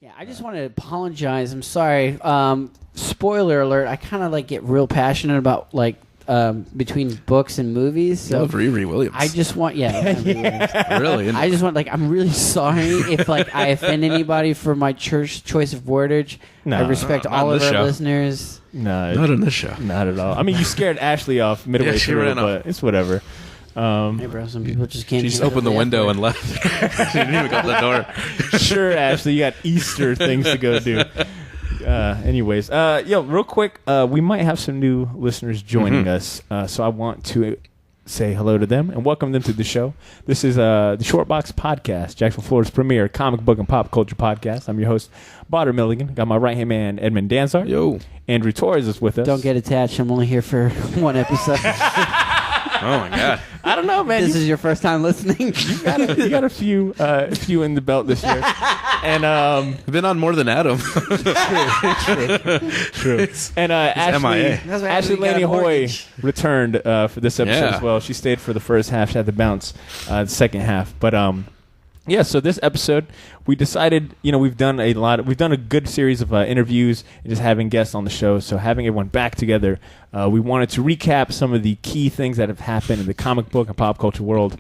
Yeah, I just want to apologize. I'm sorry. Spoiler alert. I kind of get real passionate about between books and movies. So I love RiRi Williams. I just want, Really? I just want, I'm really sorry if I offend anybody for my choice of wordage. No, I respect all of our listeners. No, not in this show. Not at all. I mean, you scared Ashley off midway through, but it's whatever. Hey, bro, some people just can't. She just opened the window and left. She didn't even go to the door. Sure, Ashley, you got Easter things to go do. Anyways, real quick, we might have some new listeners joining us, so I want to say hello to them and welcome them to the show. This is the Shortbox Podcast, Jacksonville, Florida's premier comic book and pop culture podcast. I'm your host, Botter Milligan. Got my right-hand man, Edmund Danzar. Yo. Andrew Torres is with us. Don't get attached. I'm only here for one episode. Oh, my God. I don't know, man. This is your first time listening? You got a few in the belt this year. And I've been on more than Adam. True. And Ashley Laney Hoy returned for this episode as well. She stayed for the first half. She had to bounce the second half. But so this episode, we decided, we've done a good series of interviews and just having guests on the show. So having everyone back together, we wanted to recap some of the key things that have happened in the comic book and pop culture world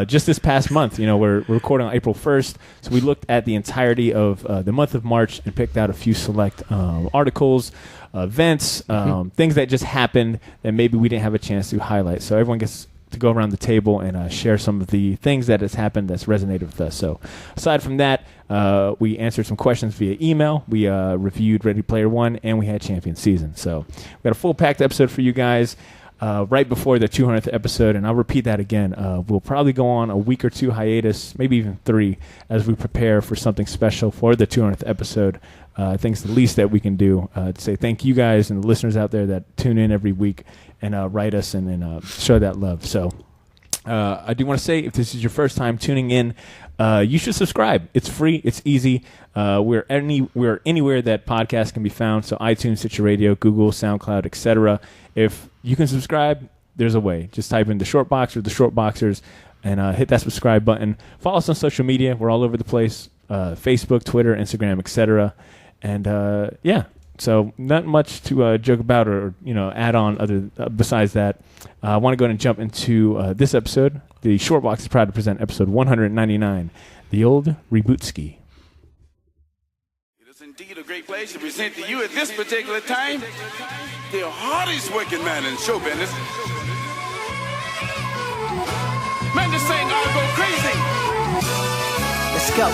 just this past month. We're recording on April 1st, so we looked at the entirety of the month of March and picked out a few select articles, events, things that just happened that maybe we didn't have a chance to highlight. So everyone gets to go around the table and share some of the things that has happened that's resonated with us. So aside from that, we answered some questions via email. We reviewed Ready Player One, and we had Champion Season. So we got a full packed episode for you guys right before the 200th episode, and I'll repeat that again. We'll probably go on a week or two hiatus, maybe even 3, as we prepare for something special for the 200th episode. I think it's the least that we can do to say thank you guys and the listeners out there that tune in every week and write us and show that love. So I do want to say, if this is your first time tuning in, you should subscribe. It's free. It's easy. We're anywhere that podcasts can be found. So iTunes, Stitcher Radio, Google, SoundCloud, etc. If you can subscribe, there's a way. Just type in the Shortbox or the Shortboxers and hit that subscribe button. Follow us on social media. We're all over the place. Facebook, Twitter, Instagram, etc. And so not much to joke about or add on other besides that. I want to go ahead and jump into this episode. The Shortbox is proud to present episode 199, The Old Rebootski. It is indeed a great pleasure to present to you at this particular time the hardest working man in show business. Man, this thing gonna go crazy. Let's go.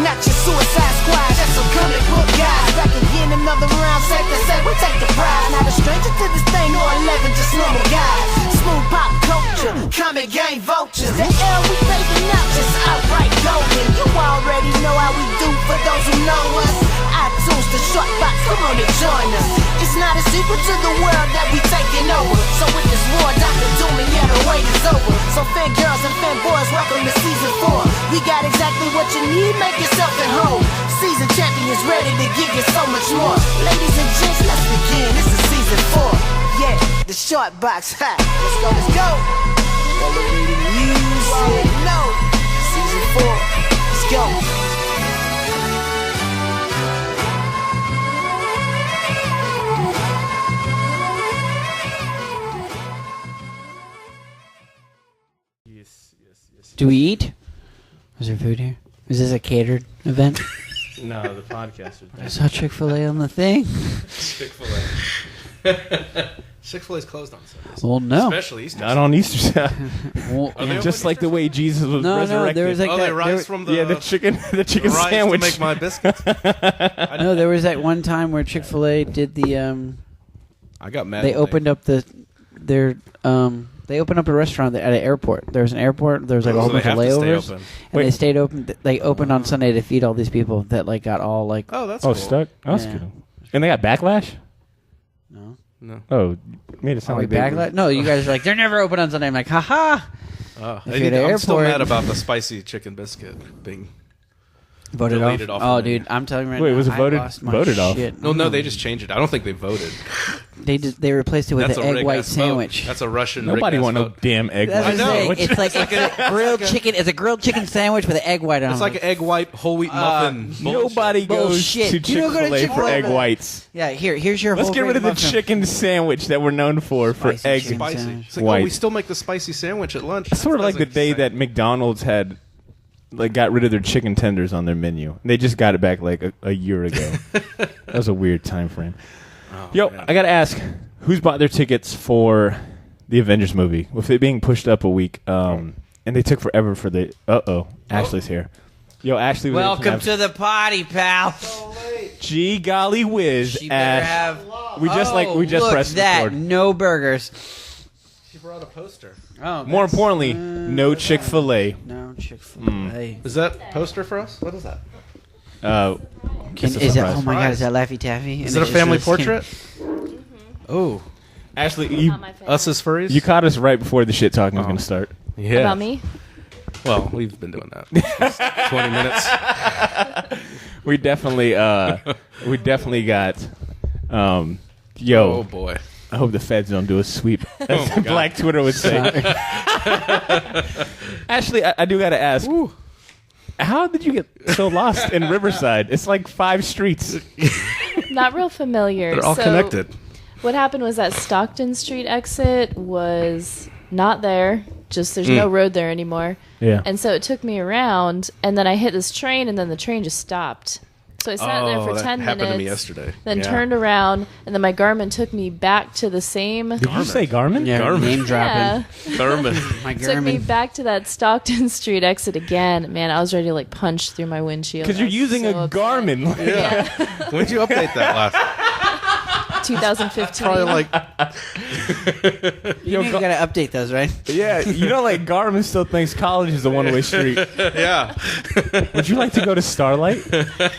Not your Suicide Squad, that's some comic book guys. Back again, another round, safe to say we take the prize. Not a stranger to this thing, or 11, just normal guys. Smooth pop culture, comic game vultures. The L we faking out, just outright golden. You already know how we do for those who know us. iTunes, the Shortbox, come on and join us. It's not a secret to the world that we taking over. So with this war, Dr. Doom, and yeah, the wait is over. So fangirls and fanboys, welcome to season 4. We got exactly what you need, make yourself at home. Season champions ready to give you so much more. Ladies and gents, let's begin. This is season 4. Yeah, the Shortbox. Ha. Let's go, let's go. Elevated news. You already know. Season 4. Let's go. Do we eat? Is there food here? Is this a catered event? No, the podcast. I saw Chick-fil-A on the thing. Chick-fil-A. Chick-fil-A's closed on Sundays. Well, no. Especially Easter. Not on Easter. Well, just like the way Jesus was resurrected. No, there was like they that. rise from the the chicken rice sandwich. to make my biscuits. No, there was that one time where Chick-fil-A did the. I got mad. They opened up They opened up a restaurant at an airport. There was an airport. There was like a whole bunch of layovers, and they stayed open. They opened on Sunday to feed all these people that got all like. Oh, that's cool. Stuck. That's good. And they got backlash. No. Oh, made it sound like backlash. No, you guys are like they're never open on Sunday. I'm like, haha. I'm still mad about the spicy chicken biscuit being voted off. Oh, dude, I'm telling you right now. Wait, was it voted off? off? No, they just changed it. I don't think they voted. They replaced it with That's an a egg rig white ass sandwich. vote. That's a Russian. Nobody rig want no vote. damn egg That's white what I'm saying. sandwich. It's like a grilled chicken. It's a grilled chicken sandwich with an egg white on it. It's like an egg white whole wheat muffin. Nobody goes Bullshit. to You don't go to Chick-fil-A for Chick-fil-A egg for that. whites. Yeah, here's your Let's whole get rid grain of the muffin. chicken sandwich that we're known for Spicy egg. chicken Spicy. sandwich. It's like, White. we still make the spicy sandwich at lunch. It's sort of like the Doesn't day say- that McDonald's had got rid of their chicken tenders on their menu. They just got it back like a year ago. That was a weird time frame. Yo, man. I gotta ask, who's bought their tickets for the Avengers movie? With it being pushed up a week, and they took forever for the. Ashley's here. Yo, Ashley. Welcome to the party, pal. Gee golly whiz, She better Ash. have. We just look pressed that. record. No burgers. She brought a poster. Oh, More importantly, no Chick-fil-A. no Chick-fil-A. Is that poster for us? What is that? It's a Is it? surprise. Oh my God! Is that Laffy Taffy? Is it a family portrait? Oh, Ashley, you, About my family. us as furries? you caught us right before the shit talking was going to start. Yeah. About me? Well, we've been doing that. 20 minutes. We definitely got. Yo, Oh boy. I hope the feds don't do a sweep. As my God. Black Twitter would say. Ashley, I do got to ask. How did you get so lost in Riverside? It's like 5 streets. Not real familiar. They're all So connected. What happened was that Stockton Street exit was not there. Just there's no road there anymore. Yeah. And so it took me around, and then I hit this train, and then the train just stopped. So I sat there for that 10 happened minutes. to me yesterday. Then Yeah. turned around, and then my Garmin took me back to the same. Did you say Garmin? Yeah, Garmin. name dropping. Yeah, Thurman. My took me Garmin. back to that Stockton Street exit again. Man, I was ready to like punch through my windshield. Because I you're was using so a upset. Garmin. Yeah, When did you update that last? 2015. Probably like You gotta update those, right? Yeah, you know, like Garmin still thinks college is a one-way street. yeah. Would you like to go to Starlight?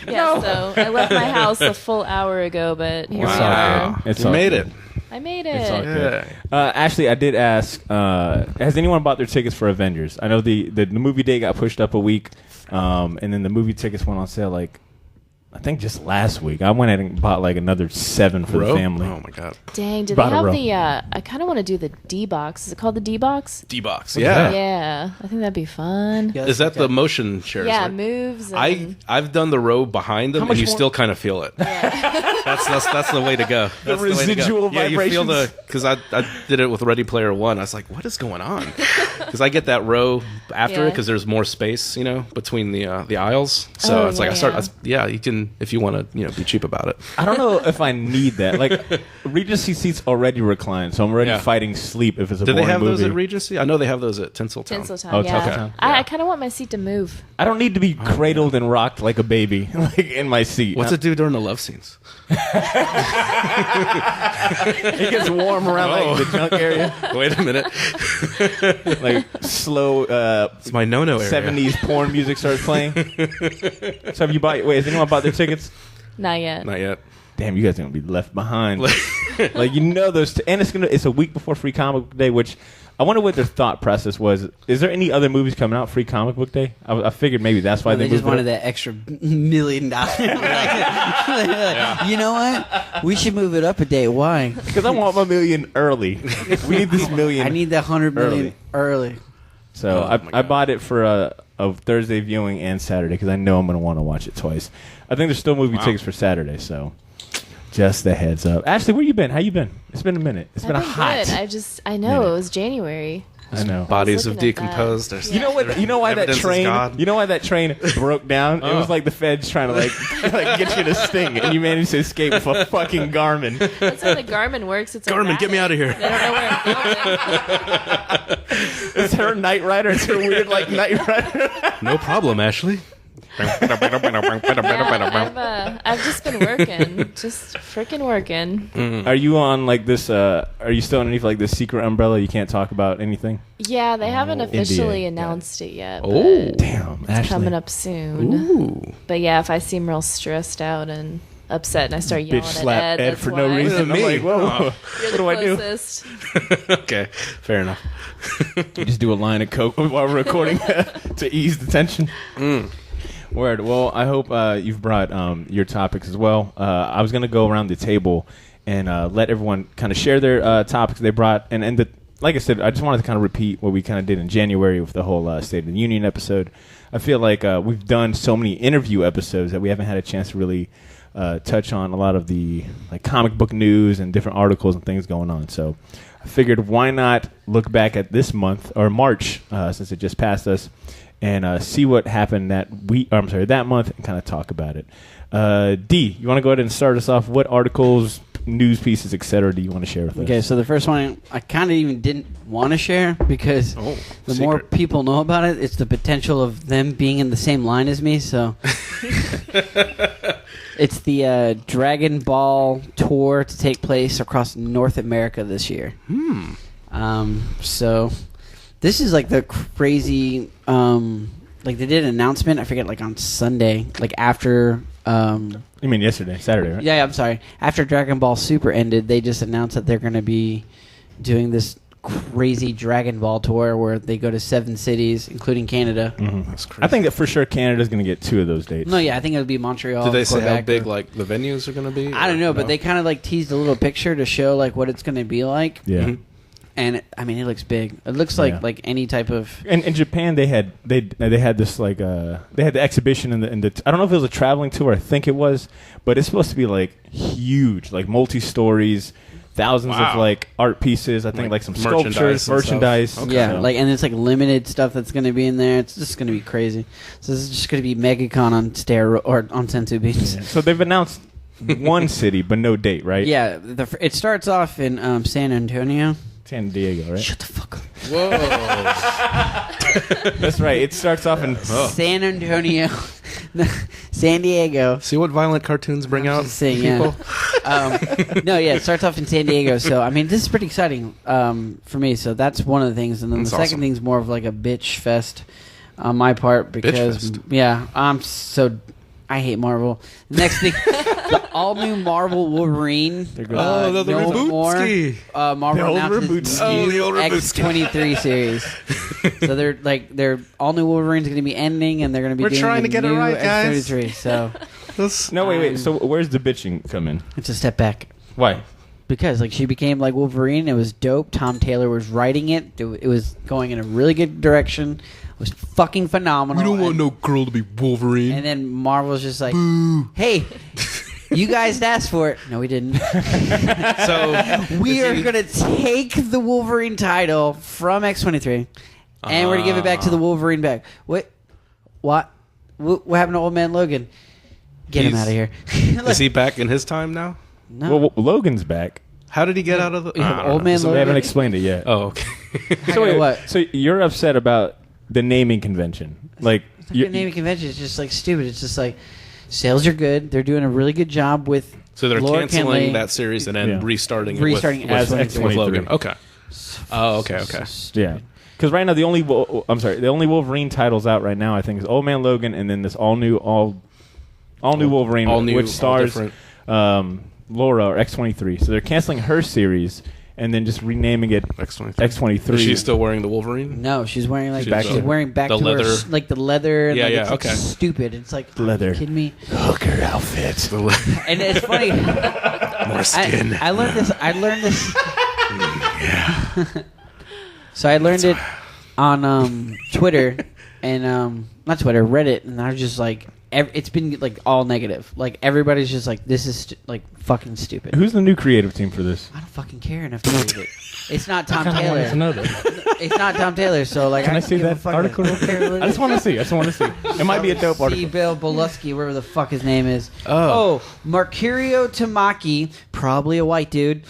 Yeah, so I left my house a full hour ago, but here we are. It's You all made good. it. I made It's all it. good. Yeah. Ashley, I did ask, has anyone bought their tickets for Avengers? I know the movie day got pushed up a week, and then the movie tickets went on sale like, I think just last week. I went ahead and bought like another 7 for the Row? family. Oh my god. Dang, did Brought they a have row. the, I kind of want to do the D-Box. Is it called the D-Box? D-Box. Yeah. Yeah, I think that'd be fun. Yeah, Is that the motion chairs? right? moves. And, I've done the row behind them, much and you more- still kind of feel it. That's the way to go. That's the way to go. residual Yeah, you feel vibrations. because I did it with Ready Player One. I was like, what is going on? Because I get that row after it Yeah. because there's more space, between the aisles. So Oh, it's like yeah. you can if you want to be cheap about it. I don't know if I need that. Like, Regency seats already recline, so I'm already Yeah. fighting sleep if it's a Do they boring have movie. those at Regency? I know they have those at Tinseltown. Tinseltown, Oh, yeah. Tinseltown. I kind of want my seat to move. I don't need to be cradled and rocked like a baby, like in my seat. What's it do during the love scenes? It gets warm around like the junk area, Wait a minute, like slow it's my no-no area. 70s porn music starts playing. So have you bought? Wait, has anyone bought their tickets? Not yet. Not yet. Damn, you guys are gonna be left behind. Like those, and it's a week before Free Comic Book Day, which I wonder what their thought process was. Is there any other movies coming out Free Comic Book Day? I figured maybe that's why They they just moved it wanted up. that extra $1 million. You know what? We should move it up a day. Why? Because I want my million early. We need this million. I need that 100 million early. So Oh, my I God. bought it for a Thursday viewing and Saturday because I know I'm going to want to watch it twice. I think there's still movie tickets for Saturday, so just a heads up. Ashley, where you been? How you been? It's been a minute. It's been a hot. Good. I know minute. it was January. I know. Bodies have looking at that. decomposed. There's- You know what? You know why that Evidence is train? God. You know why that train broke down? It was like the feds trying to like get you to sting, and you managed to escape with a fucking Garmin. That's how the Garmin works. It's Garmin, get me out of here. They don't know where I'm going. It's her Knight Rider. It's her weird like Knight Rider. No problem, Ashley. I've just been working, just freaking working. Are you on like this? Are you still underneath like this secret umbrella? You can't talk about anything. Yeah, they haven't officially NDA. announced it yet. Oh. but Damn, it's Ashley. coming up soon. Ooh. But yeah, if I seem real stressed out and upset and I start yelling Bitch at slap Ed, Ed that's for no why. reason. I'm Me? like, whoa, Oh. You're what the do I do? closest. Okay, fair enough. You just do a line of coke while we're recording to ease the tension. Word. Well, I hope you've brought your topics as well. I was going to go around the table and let everyone kind of share their topics they brought. And like I said, I just wanted to kind of repeat what we kind of did in January with the whole State of the Union episode. I feel like we've done so many interview episodes that we haven't had a chance to really touch on a lot of the comic book news and different articles and things going on. So I figured why not look back at this month or March since it just passed us and see what happened that month and kind of talk about it. D, you want to go ahead and start us off? What articles, news pieces, etc. do you want to share with us? Okay, so the first one I kind of even didn't want to share because the more people know about it, it's the potential of them being in the same line as me. So it's the Dragon Ball tour to take place across North America this year. So this is like the crazy. They did an announcement. I forget, on Sunday, after. You mean yesterday, Saturday, right? Yeah, I'm sorry. After Dragon Ball Super ended, they just announced that they're going to be doing this crazy Dragon Ball tour where they go to 7 cities, including Canada. Mm-hmm. That's crazy. I think that for sure Canada's going to get 2 of those dates. No, yeah, I think it would be Montreal. Did they say how big the venues are going to be? I don't know, but they kind of teased a little picture to show what it's going to be like. Yeah. Mm-hmm. And it looks big. It looks like any type of. And in Japan, they had this they had the exhibition in the I don't know if it was a traveling tour. I think it was, but it's supposed to be huge, multi-stories, thousands of art pieces. I think some sculptures, merchandise. Okay. Yeah, and it's limited stuff that's going to be in there. It's just going to be crazy. So this is just going to be MegaCon on or on Sensu Beach. Yeah. So they've announced one city, but no date, right? Yeah, it starts off in San Antonio. San Diego, right? Shut the fuck up. Whoa. That's right. It starts off in San Antonio, San Diego. See what violent cartoons bring out people? Yeah. It starts off in San Diego. So, this is pretty exciting for me. So that's one of the things. And then the second thing's more of a bitch fest on my part because, I hate Marvel. The next thing, the all-new Marvel Wolverine. The Rebootski. Marvel announced the old X-23 series. So they're all-new Wolverine's going to be ending, and they're going to be We're doing trying to get it right, guys. X-23. So no, wait. So where's the bitching come in? It's a step back. Why? Because she became like Wolverine. It was dope. Tom Taylor was writing it. It was going in a really good direction. It was fucking phenomenal. We don't want no girl to be Wolverine. And then Marvel's just like, boo. Hey, you guys asked for it. No, we didn't. So we are going to take the Wolverine title from X-23, and we're going to give it back to the Wolverine back. What happened to Old Man Logan? Get him out of here. Is he back in his time now? No. Well, Logan's back. How did he get out of the... Old Man Logan? They haven't explained it yet. Oh, okay. So you're upset about the naming convention? The naming convention is just stupid. It's just sales are good. They're doing a really good job with. So they're Laura canceling Kenley. that series and then restarting as with Logan. Okay. Oh, okay. Yeah. Because right now the only Wolverine titles out right now I think is Old Man Logan and then this all new Wolverine which stars Laura or X-23. So they're canceling her series and then just renaming it X-23. Is she still wearing the Wolverine? No, she's wearing she's wearing back the to leather. her the leather. And Yeah, okay. Stupid. It's leather. Are you kidding me? Hooker outfit. And it's funny. More skin. I learned this. Yeah. So I learned it on Twitter and not Twitter, Reddit, and I was just it's been all negative. Everybody's just this is fucking stupid. Who's the new creative team for this? I don't fucking care enough to read it. It's not Tom Taylor. I know that. It's not Tom Taylor. So can I see that article? I just want to see. It might be a dope article. Bill Belusky, wherever the fuck his name is. Oh, Mercurio Tamaki, probably a white dude.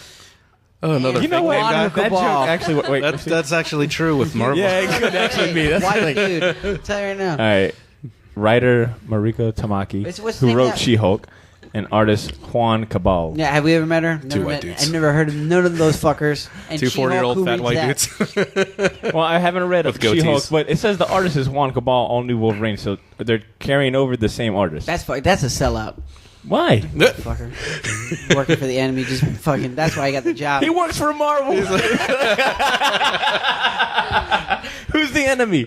Oh, another. You know what? That joke actually. Wait, that's actually true with Marvel. Yeah, it could actually be. That's white dude. I'll tell you right now. All right. Writer Mariko Tamaki, who wrote She-Hulk, and artist Juan Cabal. Yeah, have we ever met her? Two white dudes. I've never heard of none of those fuckers. And 2 40-year-old fat white dudes. Well, I haven't read of She-Hulk, but it says the artist is Juan Cabal, all new Wolverine, so they're carrying over the same artist. That's a sellout. Why? Fucker. Working for the enemy, just fucking. That's why I got the job. He works for Marvel. Who's the enemy?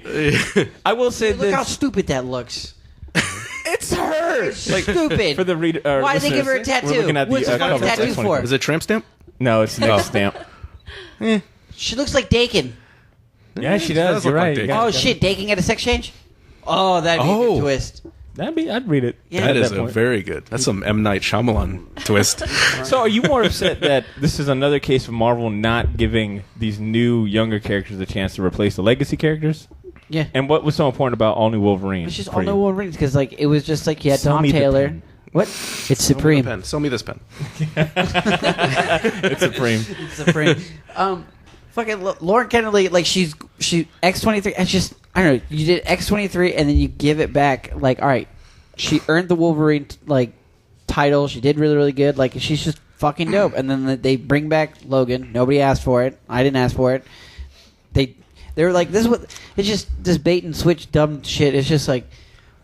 I will say Look how stupid that looks. It's her. Stupid. For the why did they give her a tattoo? We're looking at What's the the fucking tattoo for? Is it tramp stamp? No, it's Nick's stamp. She looks like Dakin. Yeah, she does. You're right. Oh shit, Dakin at a sex change? Oh, that'd be a good twist. I'd read it. Yeah. That is a very good. That's some M. Night Shyamalan twist. So, are you more upset that this is another case of Marvel not giving these new, younger characters a chance to replace the legacy characters? Yeah. And what was so important about All New Wolverine? It's just All New Wolverine because it was just like you had Tom Taylor. What? It's Supreme. Sell me this pen. It's Supreme. It's Supreme. Fucking Lauren Kennedy, she X-23. It's just I don't know. You did X-23 and then you give it back. All right, she earned the Wolverine title. She did really really good. She's just fucking dope. And then they bring back Logan. Nobody asked for it. I didn't ask for it. They were like, this is what it's just this bait and switch dumb shit. It's just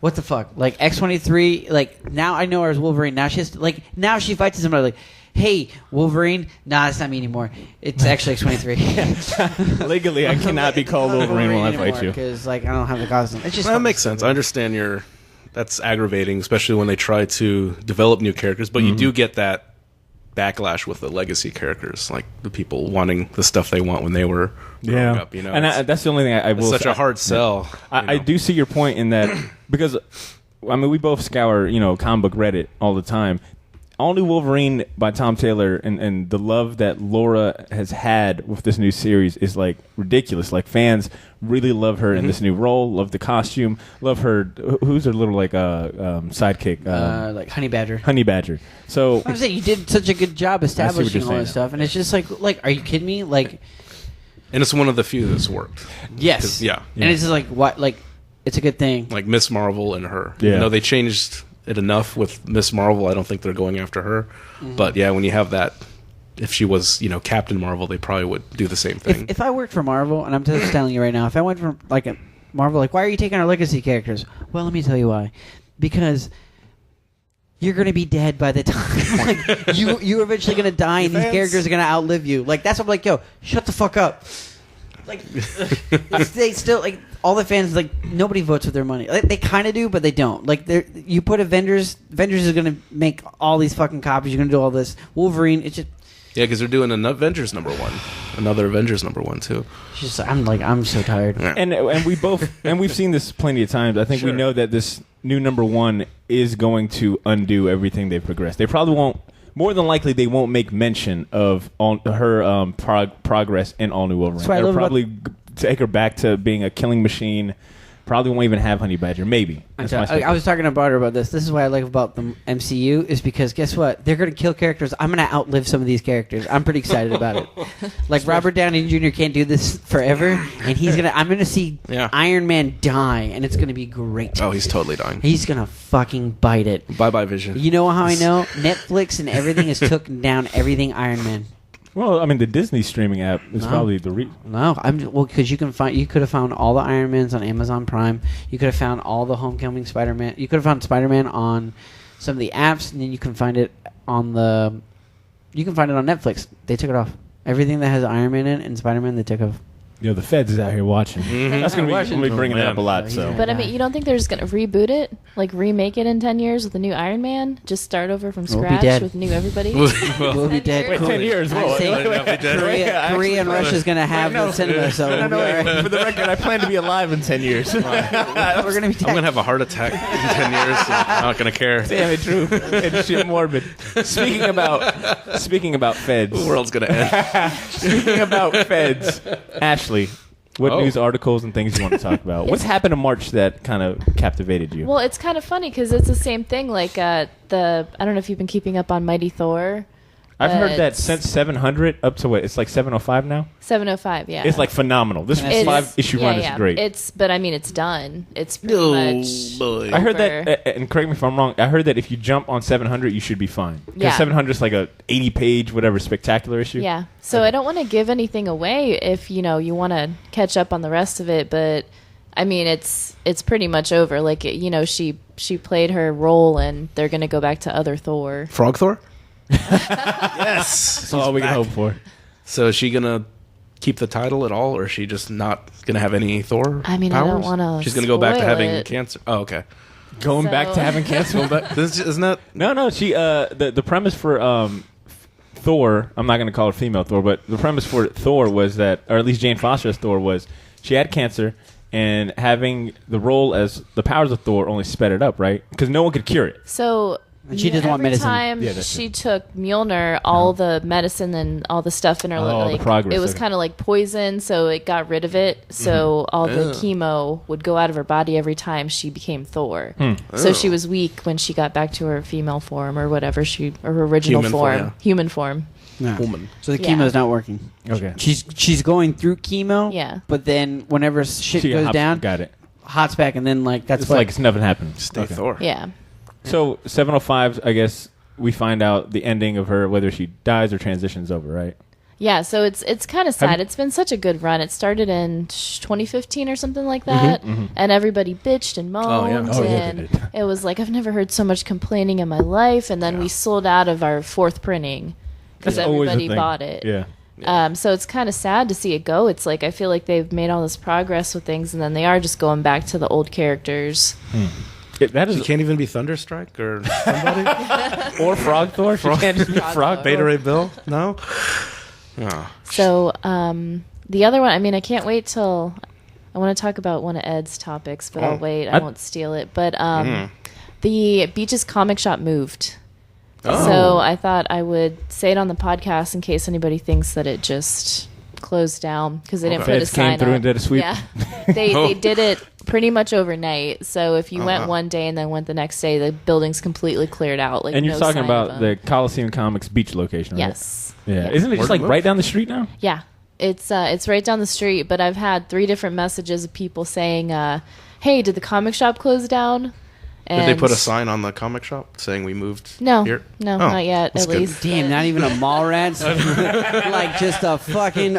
what the fuck? X-23. Now I know her as Wolverine. Now she has now she fights somebody hey, Wolverine. Nah, it's not me anymore. It's actually X-23. Legally, I cannot be called Wolverine when I fight you. Because, I don't have the costume. It's just that makes sense. I understand that's aggravating, especially when they try to develop new characters, but you do get that backlash with the legacy characters, the people wanting the stuff they want when they were growing up. And that's the only thing I will say. It's such a hard sell. I do see your point in that, because, we both scour, comic book Reddit all the time. All New Wolverine by Tom Taylor and the love that Laura has had with this new series is ridiculous. Fans really love her in this new role, love the costume, love her. Who's her little sidekick? Honey Badger. Honey Badger. So I was saying you did such a good job establishing all this stuff, and it's just are you kidding me? And it's one of the few that's worked. Yes. Yeah. And it's just what it's a good thing. Miss Marvel and her. Yeah. They changed it enough with Miss Marvel. I don't think they're going after her. But yeah, when you have that, if she was Captain Marvel, they probably would do the same thing. If I worked for Marvel, and I'm just telling you right now, if I went from a Marvel, why are you taking our legacy characters? Well, let me tell you why. Because you're going to be dead by the time you're eventually going to die, and these characters are going to outlive you. That's what I'm yo, shut the fuck up. They still all the fans nobody votes with their money. They kind of do, but they don't. You put Avengers is going to make all these fucking copies. You're going to do all this. Wolverine, it's just because they're doing another Avengers #1 too. It's just I'm so tired. Yeah. And we've seen this plenty of times. I think we know that this new #1 is going to undo everything they've progressed. They probably won't. More than likely, they won't make mention of her progress in All New Wolverine. They'll probably take her back to being a killing machine. Probably won't even have Honey Badger. Maybe. I was talking to Barter about this. This is what I like about the MCU is because guess what? They're going to kill characters. I'm going to outlive some of these characters. I'm pretty excited about it. Robert Downey Jr. can't do this forever, and I'm going to see Iron Man die, and it's going to be great. Oh, he's totally dying. He's going to fucking bite it. Bye-bye, Vision. You know how I know? Netflix and everything has taken down everything Iron Man. Well, the Disney streaming app is probably the reason. No, because you could have found all the Iron Mans on Amazon Prime. You could have found all the Homecoming Spider-Man. You could have found Spider-Man on some of the apps, and then you can find it on Netflix. They took it off. Everything that has Iron Man in and Spider-Man, they took off. The feds is out here watching. Mm-hmm. That's going to be bringing it up a lot. So, but you don't think they're just going to reboot it, remake it in 10 years with a new Iron Man? Just start over from scratch with new everybody? We'll be dead. Wait, 10 years. Korea and Russia's going to have the cinema. So no. For the record, I plan to be alive in 10 years. We're going to be. I'm going to have a heart attack in 10 years. So I'm not going to care. Damn it, true. It's shit morbid. Speaking about feds, the world's going to end. Speaking about feds, Ashley, what news articles and things you want to talk about? What's happened in March that kind of captivated you? Well, it's kind of funny because it's the same thing. I don't know if you've been keeping up on Mighty Thor. I've heard that since 700 up to what? It's 705 now? 705, yeah. It's phenomenal. This 5-issue run is great. It's done. It's pretty much. Boy. I heard that, and correct me if I'm wrong, I heard that if you jump on 700, you should be fine. Because 700 is a 80-page, whatever, spectacular issue. Yeah. So I don't want to give anything away if, you want to catch up on the rest of it, but, it's pretty much over. She played her role, and they're going to go back to other Thor. Frog Thor? Yes. That's all we can hope for. So is she going to keep the title at all, or is she just not going to have any Thor powers? I don't want to She's going to go back to having cancer. Oh, okay. Going back to having cancer. But Isn't that? No. She the premise for Thor. I'm not going to call it female Thor, but the premise for Thor was that, or at least Jane Foster's Thor was, she had cancer, and having the role as the powers of Thor only sped it up, right? Because no one could cure it. So and she doesn't want medicine. Every time she took Mjolnir, all the medicine and all the stuff in her the progress, it was kind of like poison, so it got rid of it. So all the chemo would go out of her body every time she became Thor. So she was weak when she got back to her female form or whatever or her original human form. No. Woman. So the chemo's not working. Okay. She's going through chemo. Yeah. But then whenever shit goes down, got it. Hot's back, and then that's it's like it's nothing happened. Stay Thor. Yeah. So 705, I guess we find out the ending of her, whether she dies or transitions over, right? Yeah, so it's kind of sad. It's been such a good run. It started in 2015 or something like that, and everybody bitched and moaned, and it was like, I've never heard so much complaining in my life, and then we sold out of our 4th printing because everybody bought it. Yeah. So it's kind of sad to see it go. It's like, I feel like they've made all this progress with things, and then they are just going back to the old characters. That is, she can't even be Thunderstrike or somebody? or Frog Thor. She can't just be Frog Beta Ray Bill? No? Oh. So the other one, I mean, I can't wait till... I want to talk about one of Ed's topics, but I'll wait. I won't steal it. But the Beach's comic shop moved. So I thought I would say it on the podcast in case anybody thinks that it just closed down because they didn't put a sign came through up. and did a sweep. Yeah, they did it pretty much overnight. So if you went one day and then went the next day, the building's completely cleared out. Like, and you're no talking sign about of the Coliseum Comics beach location, right? Yes. Yeah. Isn't it just like right down the street now? Yeah. It's right down the street, but I've had 3 different messages of people saying, hey, did the comic shop close down? And did they put a sign on the comic shop saying we moved here? No, not yet, at least. Damn, not even a mall rat? Like just a fucking...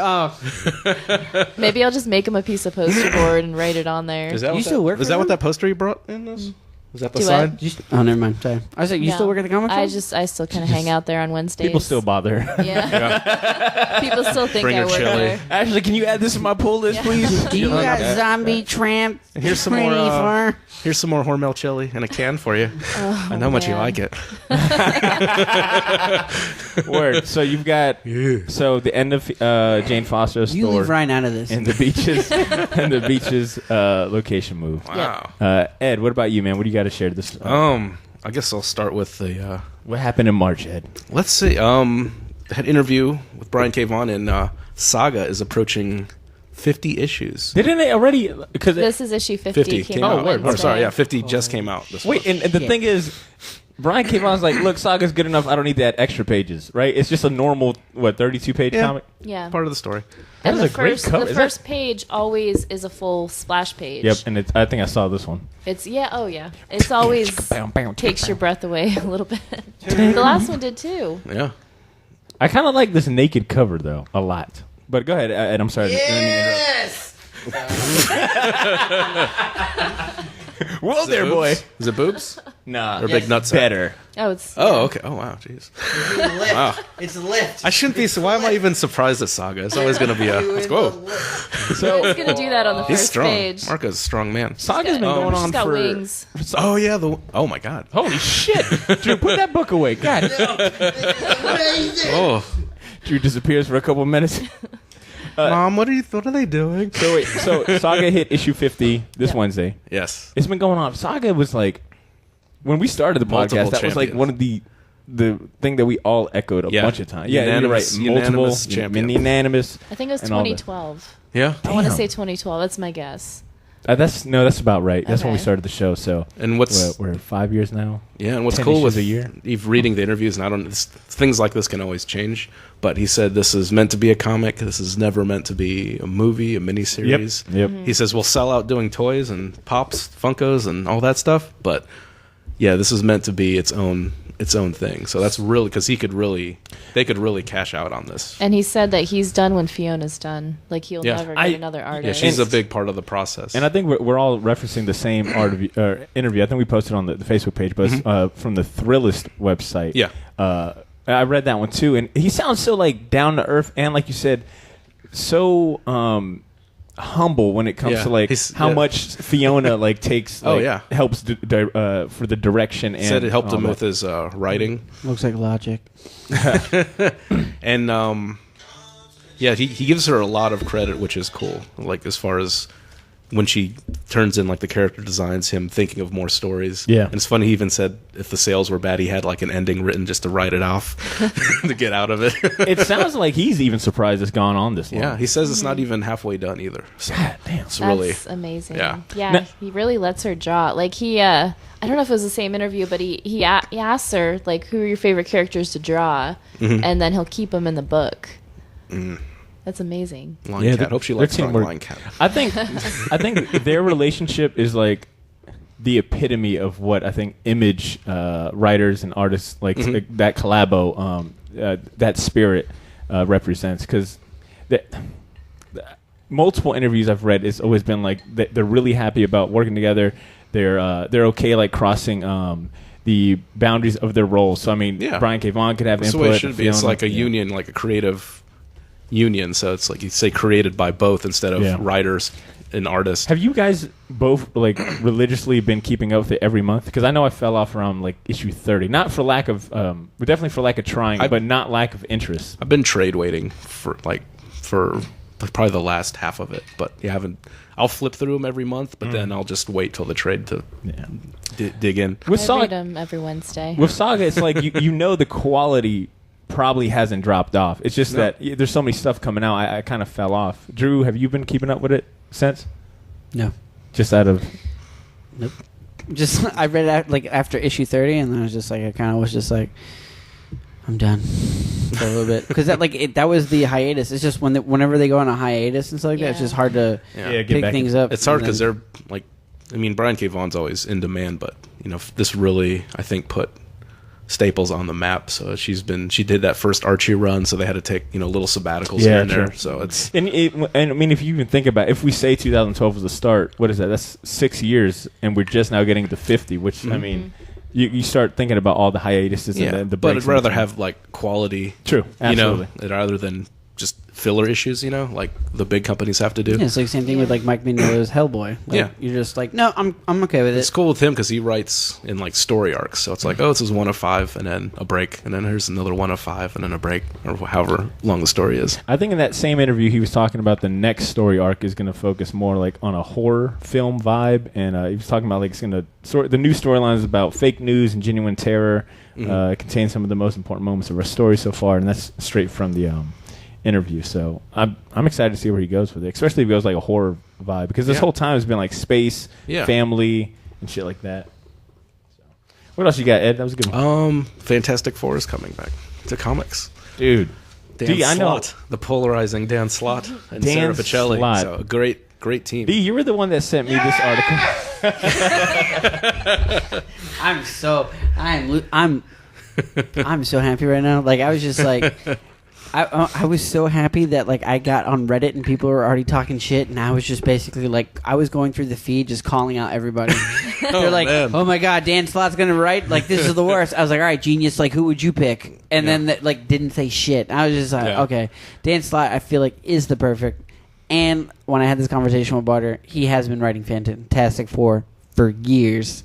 Maybe I'll just make him a piece of poster board and write it on there. Is that you still work Is for that what them? that poster you brought in is? Is that the Do sign? Oh, never mind. Sorry. I was like, you still work at the comic shop? I still kind of hang out there on Wednesdays. People still bother. Yeah. People still think Bring I her work chili. there. Ashley, can you add this to my pull list, please? Do you got zombie tramp? Here's some more. Here's some more Hormel chili in a can for you. I know how much you like it. Word. So you've got so the end of Jane Foster's You store leave Ryan out of this. and the beaches location move. Wow. Ed, what about you, man? What do you got to share this? I guess I'll start with the. What happened in March, Ed? Let's see. Had an interview with Brian K. Vaughan, and Saga is approaching 50 issues. Didn't they already? Because This is issue 50. came out. Wednesday. Or sorry, 50 just came out. This wait, month. and the thing is, Brian came on and was like, look, Saga's good enough. I don't need to add extra pages, right? It's just a normal, 32-page comic? Yeah. Part of the story. That And is a great cover. The Is first page always is a full splash page. Yep, and I think I saw this one. It's It's always takes your breath away a little bit. The last one did too. Yeah. I kind of like this naked cover, though, a lot. But go ahead, Ed. I'm sorry. Yes! Whoa there, boy. Is it boobs? Nah. Or big nuts? Better. Oh, it's Oh, okay. Oh, wow. Jeez. Wow. It's a lift. I shouldn't be. So why am I even surprised at Saga? It's always going to be a. Let's go. So He's gonna do that on the He's first strong. page. Marco's a strong man. Saga's been going He's on got for... wings. Oh, yeah. Oh, my God. Holy shit. Drew, put that book away. God. Oh. Drew disappears for a couple of minutes. Mom, what are they doing? So wait, so Saga hit issue 50 this Wednesday. Yes. It's been going on. Saga was like, when we started the Multiple podcast, that was like champions. one of the thing that we all echoed a bunch of times. Yeah, Unanimous- you're right. Multiple, unanimous champion. unanimous. I think it was and all that. 2012. Yeah. I want to Damn. say 2012. That's my guess. That's about right. That's when we Okay. started the show. So And what's we're 5 years now. Yeah, and what's 10 cool issues with a year. reading the interviews, and I don't, things like this can always change. But he said this is meant to be a comic. This is never meant to be a movie, a miniseries. Yep. Mm-hmm. He says we'll sell out doing toys and pops, Funkos, and all that stuff. But yeah, this is meant to be its own thing. So that's really because they could really cash out on this. And he said that he's done when Fiona's done. Like he'll Yeah. never get another Yeah, artist. she's a big part of the process. And I think we're all referencing the same interview. I think we posted on the Facebook page, but it's, from the Thrillist website. Yeah. I read that one too, and he sounds so like down to earth, and like you said, so humble when it comes to like how much Fiona like takes. Like, helps for the direction. And said it helped him with his writing. Looks like logic. And he gives her a lot of credit, which is cool. Like as far as when she turns in like the character designs, him thinking of more stories. Yeah, and it's funny. He even said if the sales were bad, he had like an ending written just to write it off to get out of it. It sounds like he's even surprised it's gone on this long. Yeah, he says it's not even halfway done either. So God damn, it's really amazing. Yeah, now, he really lets her draw. Like he, I don't know if it was the same interview, but he asks her like, "Who are your favorite characters to draw?" And then he'll keep them in the book. That's amazing. Line Cat. Hope she likes Line Cat. I think their relationship is like the epitome of what I think image writers and artists like that collabo, that spirit represents. Because multiple interviews I've read, it's always been like they're really happy about working together. They're okay like crossing the boundaries of their roles. So I mean, Brian K. Vaughan could have input. That's the way it should be. It's like a union, like a creative union. So it's like you say created by both instead of writers and artists. Have you guys both like religiously been keeping up with it every month? Because I know I fell off around like issue 30. Not for lack of, but definitely for lack of trying, but not lack of interest. I've been trade waiting for probably the last half of it, but I'll flip through them every month, but then I'll just wait till the trade to dig in. I read them every Wednesday. With Saga, it's like you know the quality probably hasn't dropped off. It's just that there's so many stuff coming out. I kind of fell off. Drew, have you been keeping up with it since? No. Just out of... Nope. Just, I read it like after issue 30, and then I was just like, I kind of was just like, I'm done for a little bit. Because that was the hiatus. It's just whenever they go on a hiatus and stuff like that, it's just hard to pick things up. It's hard because they're like, I mean, Brian K. Vaughan's always in demand, but this really, I think, put Staples on the map. So she did that first Archie run, so they had to take little sabbaticals here and there. So it's and I mean, if you even think about it, if we say 2012 was the start, what is that? That's 6 years, and we're just now getting to 50. Which I mean, you start thinking about all the hiatuses and the breaks. But I'd rather have like quality, absolutely, rather than just filler issues, like the big companies have to do. Yeah, it's like the same thing with like Mike Mignola's Hellboy. Like, you're just like, no, I'm okay with it. It's cool with him because he writes in like story arcs, so it's like, this is 1 of 5, and then a break, and then here's another 1 of 5, and then a break, or however long the story is. I think in that same interview he was talking about the next story arc is going to focus more like on a horror film vibe, and he was talking about like it's going to the new storyline is about fake news and genuine terror. It contains some of the most important moments of our story so far, and that's straight from the interview. So I'm excited to see where he goes with it, especially if he goes like a horror vibe, because this whole time has been like space, family, and shit like that. So, what else you got, Ed? That was a good one. Fantastic Four is coming back to comics, dude. Dan Slott, the polarizing Dan Slott and Sarah Pichelli. So a great team. D, you were the one that sent me this article. I'm so happy right now. Like I was just like. I was so happy that like I got on Reddit and people were already talking shit, and I was just basically like I was going through the feed just calling out everybody. They're like, man. Oh my god, Dan Slott's gonna write like this is the worst. I was like, all right, genius, like who would you pick? And then like didn't say shit. I was just like, okay, Dan Slott I feel like is the perfect. And when I had this conversation with Butter, he has been writing Fantastic Four for years,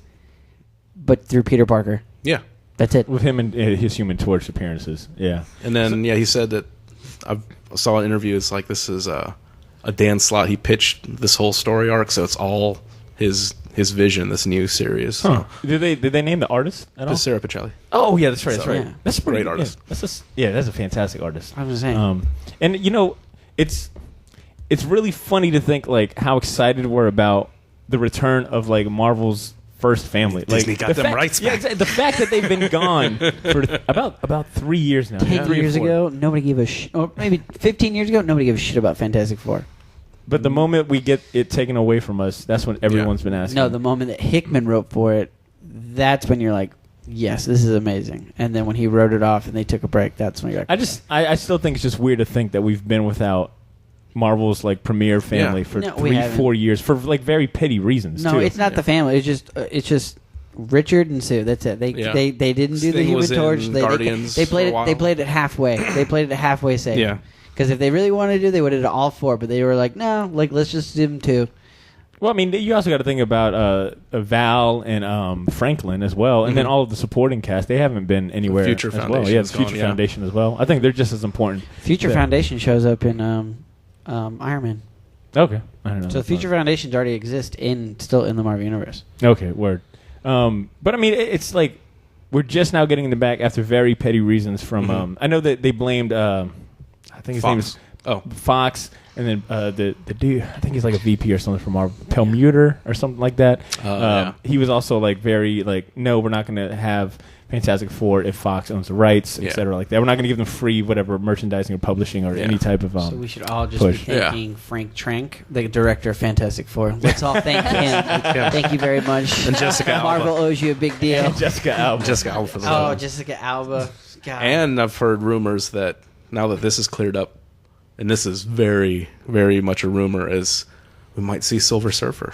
but through Peter Parker. Yeah. That's it. With him and his Human Torch appearances. Yeah. And then, he said that I saw an interview. It's like this is a Dan Slott. He pitched this whole story arc, so it's all his vision, this new series. Huh. So. Did they name the artist at all? Sarah Pichelli. Oh, yeah, that's right. That's right. Yeah. That's a great artist. Yeah, that's a fantastic artist. I was saying. And, it's really funny to think, like, how excited we're about the return of, like, Marvel's first family. Disney got them rights back. Yeah, the fact that they've been gone for about 3 years now. 10 years ago, nobody gave a shit. Or maybe 15 years ago, nobody gave a shit about Fantastic Four. But the moment we get it taken away from us, that's when everyone's been asking. No, the moment that Hickman wrote for it, that's when you're like, yes, this is amazing. And then when he wrote it off and they took a break, that's when you're like... I still think it's just weird to think that we've been without Marvel's like premier family for 3-4 years for like very petty reasons. No, too. it's not the family. It's just Richard and Sue. That's it. They didn't do the Human Torch. They played it halfway. They played it halfway safe. Yeah. Because if they really wanted to do, they would have done all 4. But they were like, no, let's just do them 2. Well, I mean, you also got to think about Val and Franklin as well, and then all of the supporting cast. They haven't been anywhere. Future as Foundation. Well. Yeah, the Future Foundation as well. I think they're just as important. Future Foundation shows up in Iron Man. Okay, I don't know. So Future Foundations already exist still in the Marvel Universe. Okay, word. But I mean, it's like we're just now getting them back after very petty reasons from. I know that they blamed. I think his name is Fox. And then the dude, I think he's like a VP or something from our Pelmuter or something like that. He was also like very like, no, we're not going to have Fantastic Four if Fox owns the rights, etc. like that. We're not going to give them free whatever merchandising or publishing or any type of. So we should all just be thanking Frank Trank, the director of Fantastic Four. Let's all thank him. Thank you very much. And Jessica Alba. Marvel owes you a big deal. And Jessica Alba. Jessica Alba for the Jessica Alba. God. And I've heard rumors that now that this is cleared up, and this is very, very much a rumor, is we might see Silver Surfer.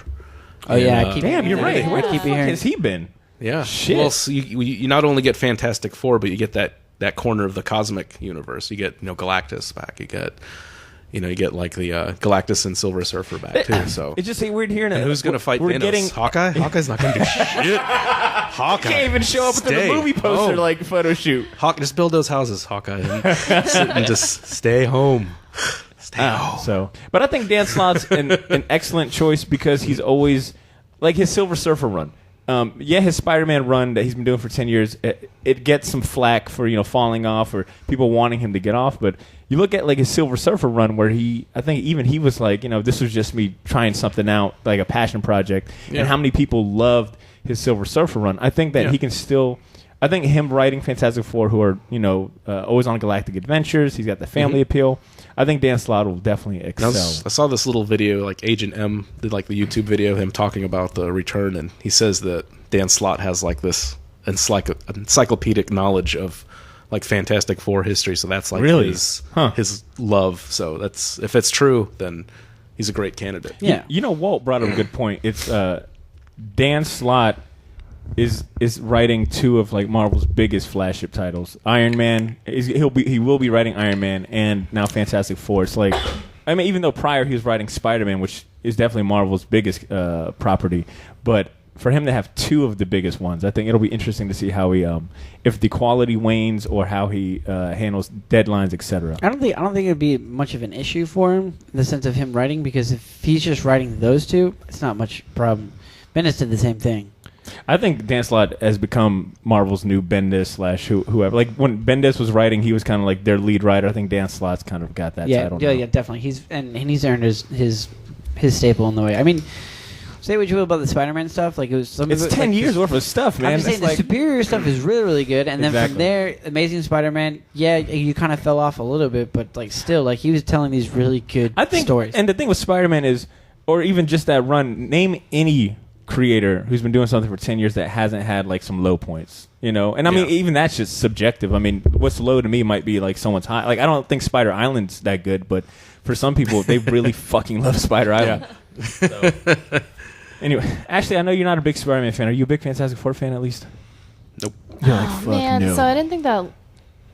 Oh, yeah. Damn, you're right. Where the fuck has he been? Yeah. Shit. Well, so you not only get Fantastic Four, but you get that corner of the cosmic universe. You get Galactus back. You get like the Galactus and Silver Surfer back too. So it's just weird hearing it. Who's gonna fight Thanos? Hawkeye? Hawkeye's not gonna do shit. Hawkeye can't even show up at the movie poster like photo shoot. Just build those houses, Hawkeye, and just stay home. But I think Dan Slott's an excellent choice because he's always like his Silver Surfer run. His Spider-Man run that he's been doing for 10 years, it gets some flack for falling off or people wanting him to get off. But you look at like his Silver Surfer run where I think even he was like, this was just me trying something out, like a passion project. Yeah. And how many people loved his Silver Surfer run. I think that he can still. I think him writing Fantastic Four, who are always on galactic adventures, he's got the family appeal. I think Dan Slott will definitely excel. I saw this little video, like Agent M did like the YouTube video of him talking about the return, and he says that Dan Slott has like this encyclopedic knowledge of like Fantastic Four history. So that's like his love. So that's if it's true, then he's a great candidate. Yeah, Walt brought up a good point. It's Dan Slott is writing 2 of like Marvel's biggest flagship titles. Iron Man, he will be writing Iron Man and now Fantastic Four. It's like, I mean, even though prior he was writing Spider-Man, which is definitely Marvel's biggest property, but for him to have 2 of the biggest ones, I think it'll be interesting to see how he, if the quality wanes or how he handles deadlines, etc. I don't think it'd be much of an issue for him in the sense of him writing, because if he's just writing those 2, it's not much problem. Bendis did the same thing. I think Dan Slott has become Marvel's new Bendis / whoever. Like when Bendis was writing, he was kind of like their lead writer. I think Dan Slott's kind of got that title. Yeah, definitely. He's earned his staple in the way. I mean, say what you will about the Spider-Man stuff. Like it's 10 years worth of stuff, man. I'm saying the Superior stuff is really, really good, and then from there, Amazing Spider-Man. Yeah, you kind of fell off a little bit, but like still, like he was telling these really good stories. And the thing with Spider-Man is, or even just that run, name any creator who's been doing something for 10 years that hasn't had like some low points, and I mean even that's just subjective. I mean what's low to me might be like someone's high. Like I don't think Spider Island's that good, but for some people they really fucking love Spider Island. So. Anyway, Ashley, I know you're not a big Spider-Man fan. Are you a big Fantastic Four fan at least? Nope. You're like, fuck man, no. So I didn't think that.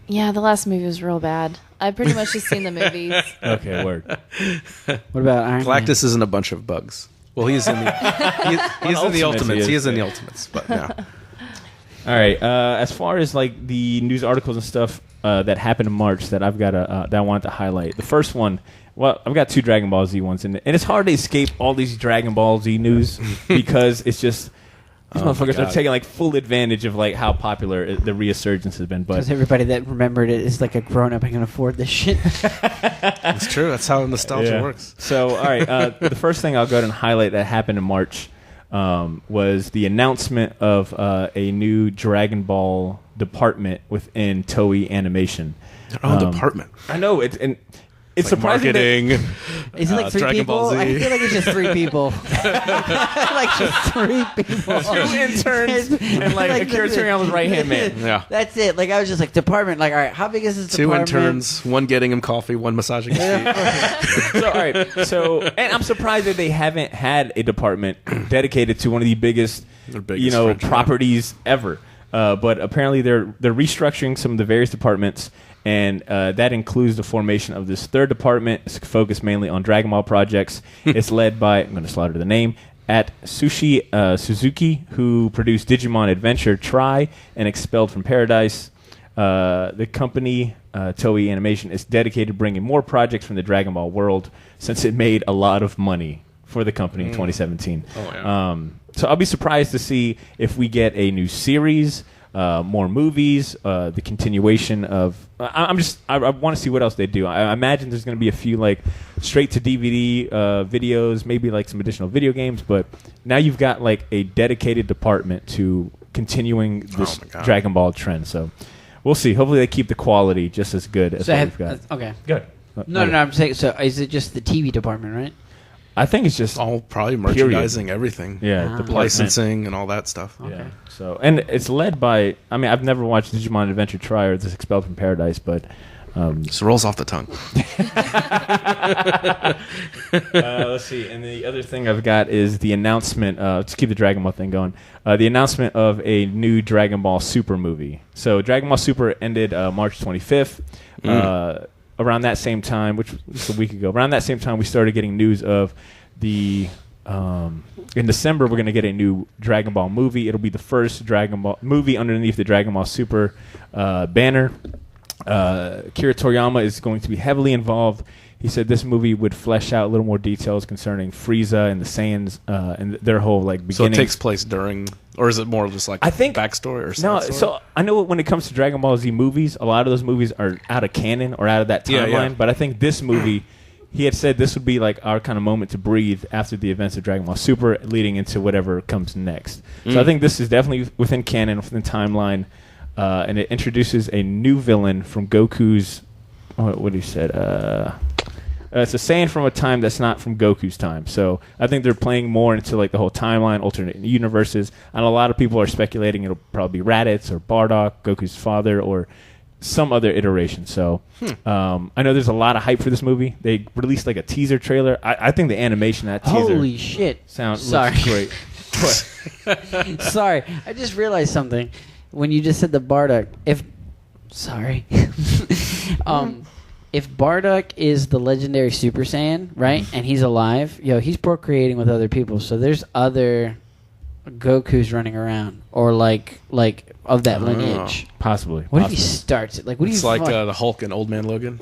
Yeah, the last movie was real bad. I pretty much just seen the movies. Okay, word. What about Iron Man? Galactus isn't a bunch of bugs. Well, he's in the he's in the Ultimates. He is in the Ultimates, but yeah. All right. As far as like the news articles and stuff that happened in March that I've got that I wanted to highlight. The first one, well, I've got 2 Dragon Ball Z ones, and it's hard to escape all these Dragon Ball Z news because it's just these motherfuckers are taking like full advantage of like how popular the resurgence has been. Because everybody that remembered it is like a grown up and can afford this shit. It's true. That's how nostalgia works. So, all right. The first thing I'll go ahead and highlight that happened in March was the announcement of a new Dragon Ball department within Toei Animation. Their own department. I know. And It's like surprising marketing. Is it like 3 Dragon people? Ball Z. I feel like it's just 3 people. Like just 3 people. 2 interns and like a curatorial right-hand man. Yeah. That's it. Like I was just like department. Like all right, how big is this 2 department? interns, 1 getting him coffee, 1 massaging his feet. So, all right. So, and I'm surprised that they haven't had a department dedicated to one of the biggest, franchise. properties ever. But apparently, they're restructuring some of the various departments, and that includes the formation of this 3rd department. It's focused mainly on Dragon Ball projects. It's led by, I'm going to slaughter the name, at Sushi Suzuki, who produced Digimon Adventure, Try, and Expelled from Paradise. The company, Toei Animation, is dedicated to bringing more projects from the Dragon Ball world since it made a lot of money for the company in 2017. Oh, yeah. So I'll be surprised to see if we get a new series, more movies, the continuation of. I want to see what else they do. I imagine there's going to be a few like straight to DVD videos, maybe like some additional video games. But now you've got like a dedicated department to continuing this Dragon Ball trend. So we'll see. Hopefully they keep the quality just as good as what we've got. Okay. Good. No, I'm saying. So is it just the TV department, right? I think it's just All probably merchandising, everything. Yeah, the Licensing and all that stuff. Yeah. So, and it's led by. I mean, I've never watched Digimon Adventure Try or this Expelled from Paradise, but Just rolls off the tongue. Let's see. And the other thing I've got is the announcement. Let's keep the Dragon Ball thing going. The announcement of a new Dragon Ball Super movie. So Dragon Ball Super ended March 25th. Around that same time, which was a week ago, around that same time, we started getting news of the. In December, we're going to get a new Dragon Ball movie. It'll be the first Dragon Ball movie underneath the Dragon Ball Super banner. Akira Toriyama is going to be heavily involved. He said this movie would flesh out a little more details concerning Frieza and the Saiyans and their whole like beginning. So it takes place during, or is it more just like I think backstory or no? side story? So I know when it comes to Dragon Ball Z movies, a lot of those movies are out of canon or out of that timeline. Yeah. But I think this movie, he had said this would be like our kind of moment to breathe after the events of Dragon Ball Super, leading into whatever comes next. So I think this is definitely within canon, within timeline, and it introduces a new villain from Goku's. What he said. It's a Saiyan from a time that's not from Goku's time. So I think they're playing more into like the whole timeline, alternate universes, and a lot of people are speculating it'll probably be Raditz or Bardock, Goku's father, or some other iteration. So I know there's a lot of hype for this movie. They released like a teaser trailer. I think the animation of that teaser Holy shit! looks great. Sorry, I just realized something when you just said the Bardock. If Bardock is the legendary Super Saiyan, right, and he's alive, he's procreating with other people. So there's other Gokus running around, or like of that lineage. Possibly. What if he starts it? Like, what do you? It's like the Hulk and Old Man Logan.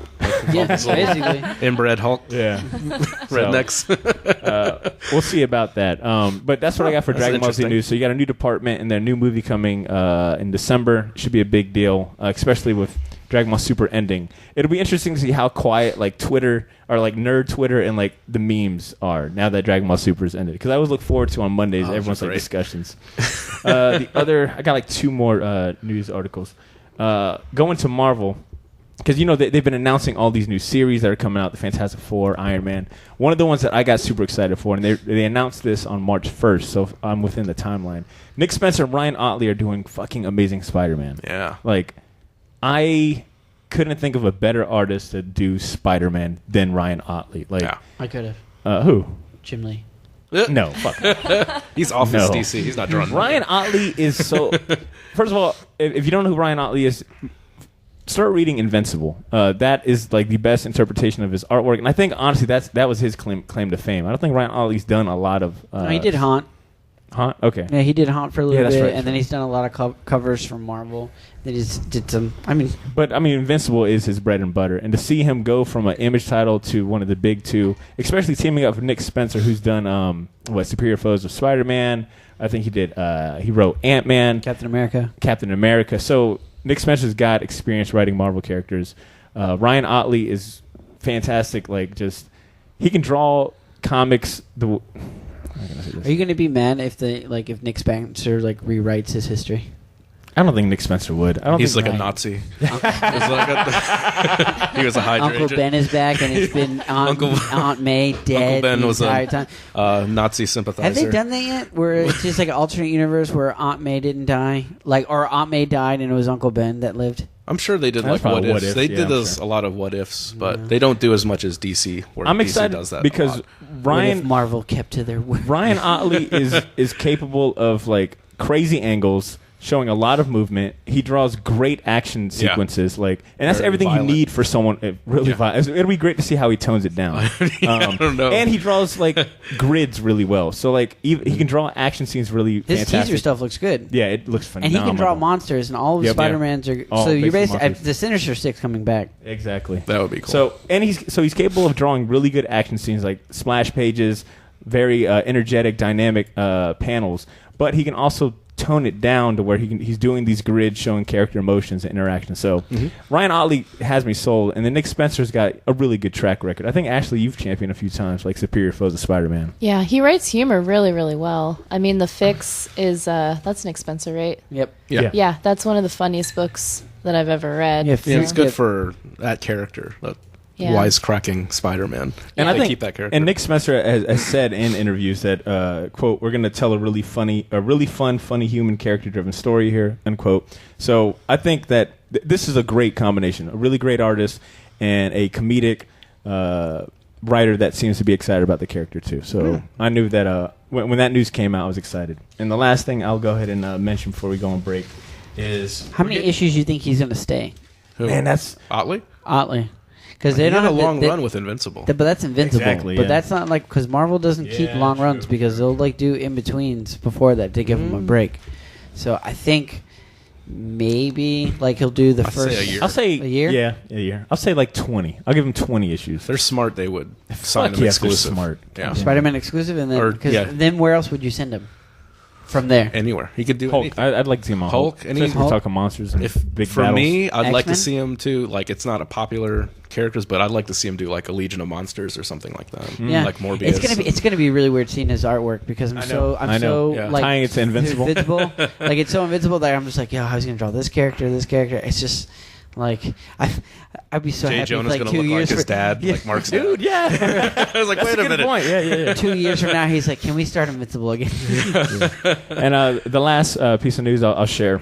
Yeah, basically. Inbred Hulk. Yeah. Rednecks. We'll see about that. But that's what I got for That's Dragon Ball Z interesting. news. So you got a new department and then a new movie coming in December. Should be a big deal, especially with Dragon Ball Super ending. It'll be interesting to see how quiet like Twitter or like nerd Twitter and like the memes are now that Dragon Ball Super has ended. Because I always look forward to on Mondays everyone's like great. discussions. I got like 2 more news articles. Going to Marvel. Because, they've been announcing all these new series that are coming out, the Fantastic Four, Iron Man. One of the ones that I got super excited for, and they announced this on March 1st, so I'm within the timeline. Nick Spencer and Ryan Otley are doing fucking amazing Spider-Man. Yeah. Like, I couldn't think of a better artist to do Spider-Man than Ryan Otley. Like, Yeah. I could have. Who? Jim Lee. No, fuck. He's off No. his DC. He's not drawing. Ryan Otley is so... First of all, if you don't know who Ryan Otley is... Start reading Invincible. That is like the best interpretation of his artwork, and I think honestly that was his claim to fame. I don't think Ryan Otley's done a lot of. No, he did Haunt. Haunt? Okay. Yeah, he did Haunt for a little that's bit, right, and then he's done a lot of covers from Marvel. They just did some. But Invincible is his bread and butter, and to see him go from an Image title to one of the big 2, especially teaming up with Nick Spencer, who's done Superior Foes of Spider-Man. I think he did. He wrote Ant-Man, Captain America. So Nick Spencer's got experience writing Marvel characters. Ryan Otley is fantastic. Like, just he can draw comics. Are you going to be mad if if Nick Spencer rewrites his history? I don't think Nick Spencer would. I don't. He's think like a Nazi. He was a Hydra Uncle agent. Ben is back, and it's been Aunt May dead Uncle Ben the was entire time. Nazi sympathizer. Have they done that yet? Where it's just like an alternate universe where Aunt May didn't die, or Aunt May died and it was Uncle Ben that lived. I'm sure they did That's like probably what ifs. They did sure. a lot of what ifs, but they don't do as much as DC. Where I'm DC excited does that because a lot. What if Ryan Marvel kept to their word? Ryan Otley is capable of like crazy angles, showing a lot of movement. He draws great action sequences, and that's Very everything violent. you need for someone really violent. It'll be great to see how he tones it down. I don't know. And he draws like grids really well. So like he can draw action scenes really This fantastic. teaser stuff looks good. Yeah, it looks And phenomenal. he can draw monsters, and all of Yep. Spider-Mans are. All So you based on basically monsters. the Sinister Six coming back. Exactly. That would be cool. So he's capable of drawing really good action scenes, like splash pages, very energetic, dynamic panels. But he can also tone it down to where he's doing these grids showing character emotions and interactions. So Ryan Otley has me sold, and then Nick Spencer's got a really good track record. I think Ashley, you've championed a few times like Superior Foes of Spider-Man. Yeah, he writes humor really, really well. I mean, The Fix is that's Nick Spencer, right? Yep. yeah. Yeah, that's one of the funniest books that I've ever read. Yeah, Yeah, it's good Yep. for that character, that Yeah. wisecracking Spider-Man. And They I think, keep that character. and Nick Spencer has said in interviews that, quote, we're going to tell a really fun, funny human character-driven story here, unquote. So I think that this is a great combination, a really great artist and a comedic writer that seems to be excited about the character too. So I knew that when that news came out, I was excited. And the last thing I'll go ahead and mention before we go on break is... How many issues do you think he's going to stay? Who? Man, that's... Otley? Otley. Because He they had don't a have long run with Invincible. But that's Invincible. Exactly, but yeah. that's not like because Marvel doesn't keep Yeah, long true. runs because they'll like do in betweens before that to give him a break. So I think maybe like he'll do the I'd say first a year. I'll say... A year? Yeah, a year. I'll say like 20. I'll give him 20 issues. If they're smart, they would sign Fuck him yes, they're exclusive. smart. Yeah. Spider-Man exclusive, and then Or- cause yeah. then where else would you send him from there? Anywhere. He could do Hulk. anything. I'd like to see him on Hulk. Hulk, any- Especially if we're Hulk. talking monsters and If big for battles. me, I'd like to X-Men? see him too. Like, it's not a popular characters, but I'd like to see him do like a Legion of Monsters or something like that. Yeah, Like Morbius. It's gonna be really weird seeing his artwork because I know. Yeah. like Tying it to Invincible. like it's so invincible that I'm just like, yo, how's he gonna draw this character? It's just like I'd be so Jay happy Jonah's if like gonna 2 look like years his for- dad, Yeah. like Mark's Dude, dad. yeah. I was like, wait a Good minute. point. Yeah. 2 years from now, he's like, can we start Invincible again? And the last piece of news I'll share,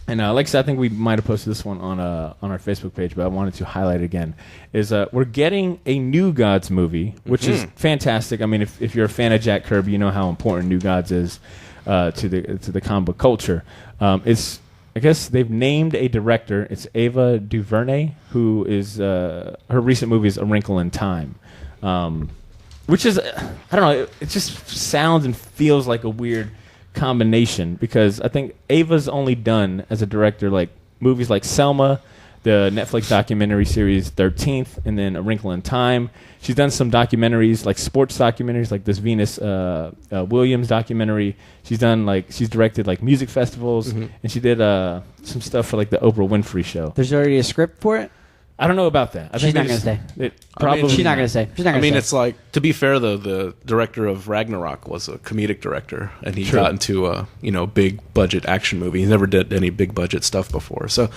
and like I said, I think we might have posted this one on our Facebook page, but I wanted to highlight it again, is we're getting a New Gods movie, which is fantastic. I mean, if you're a fan of Jack Kirby, you know how important New Gods is to the comic book culture. I guess they've named a director. It's Ava DuVernay, who is her recent movie is A Wrinkle in Time, which is I don't know. It just sounds and feels like a weird combination because I think Ava's only done as a director like movies like Selma, the Netflix documentary series 13th, and then A Wrinkle in Time. She's done some documentaries, like sports documentaries, like this Venus Williams documentary. She's directed like music festivals, and she did some stuff for like the Oprah Winfrey Show. There's already a script for it. I don't know about that. She's not gonna stay. Probably She's not gonna say. She's not gonna I mean, say. it's like, to be fair though, the director of Ragnarok was a comedic director, and he got into a big budget action movie. He never did any big budget stuff before, so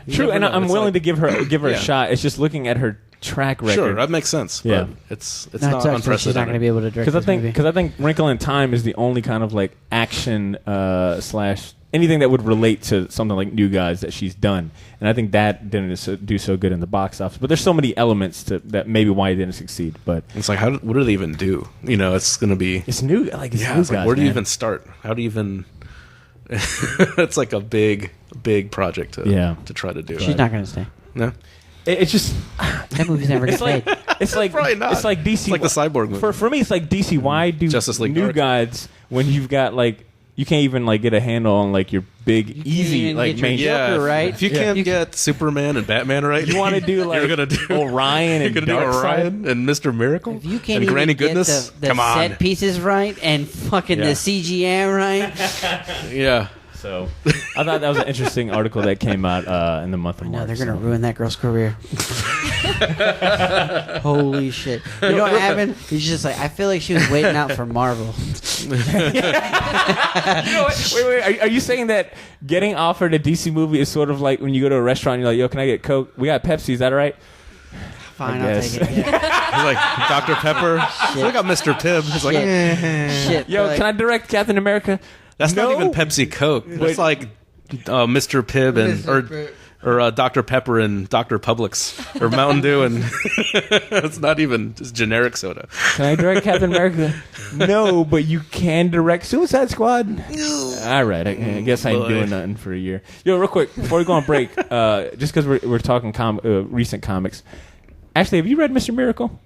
True, never and know. I'm It's willing like- to give her a Yeah. shot. It's just looking at her track record. sure that makes sense. Yeah. But it's No, not actually, unprecedented. she's not gonna be able to direct Because this movie. I think Wrinkle in Time is the only kind of like action slash anything that would relate to something like New Gods that she's done, and I think that didn't do so good in the box office. But there's so many elements to that maybe why it didn't succeed. But It's like, what do they even do? It's going to be. it's new, like it's Yeah, New it's like, Gods, where do you man. even start? How do you even? It's like a big project to try to do. She's not gonna stay. No, It's just That movie's never gonna it's like stay. it's like Probably not. it's like DC. It's like the Cyborg movie. For me, it's like DC. Why do Justice League New Dark. Gods when you've got like you can't even like get a handle on like your big easy even like get your main Joker right. If you can't get Superman and Batman right, You want to do like you're gonna do Orion and You're gonna do Darkseid? Orion and Mr. Miracle If you can't and even Granny get Goodness. the Come on, set pieces right and fucking Yeah. the CGM right, yeah. So I thought that was an interesting article that came out in the month of no, March. they're gonna ruin that girl's career. Holy shit! You know what happened? He's just like, I feel like she was waiting out for Marvel. Wait. Are you saying that getting offered a DC movie is sort of like when you go to a restaurant and you're like, yo, can I get Coke? We got Pepsi, is that all right? Fine, I'll take it. Yeah. He's like, Dr. Pepper. We got Mr. Pibb. He's like, Shit. Yo, can I direct Captain America? that's not even Pepsi Coke. That's like Mr. Pibb or Dr. Pepper and Dr. Publix or Mountain Dew, and it's not even just generic soda. Can I direct Captain America? No, but you can direct Suicide Squad. All right, I guess I ain't doing nothing for a year. Yo, real quick before we go on break, just because we're talking recent comics. Actually, have you read Mr. Miracle?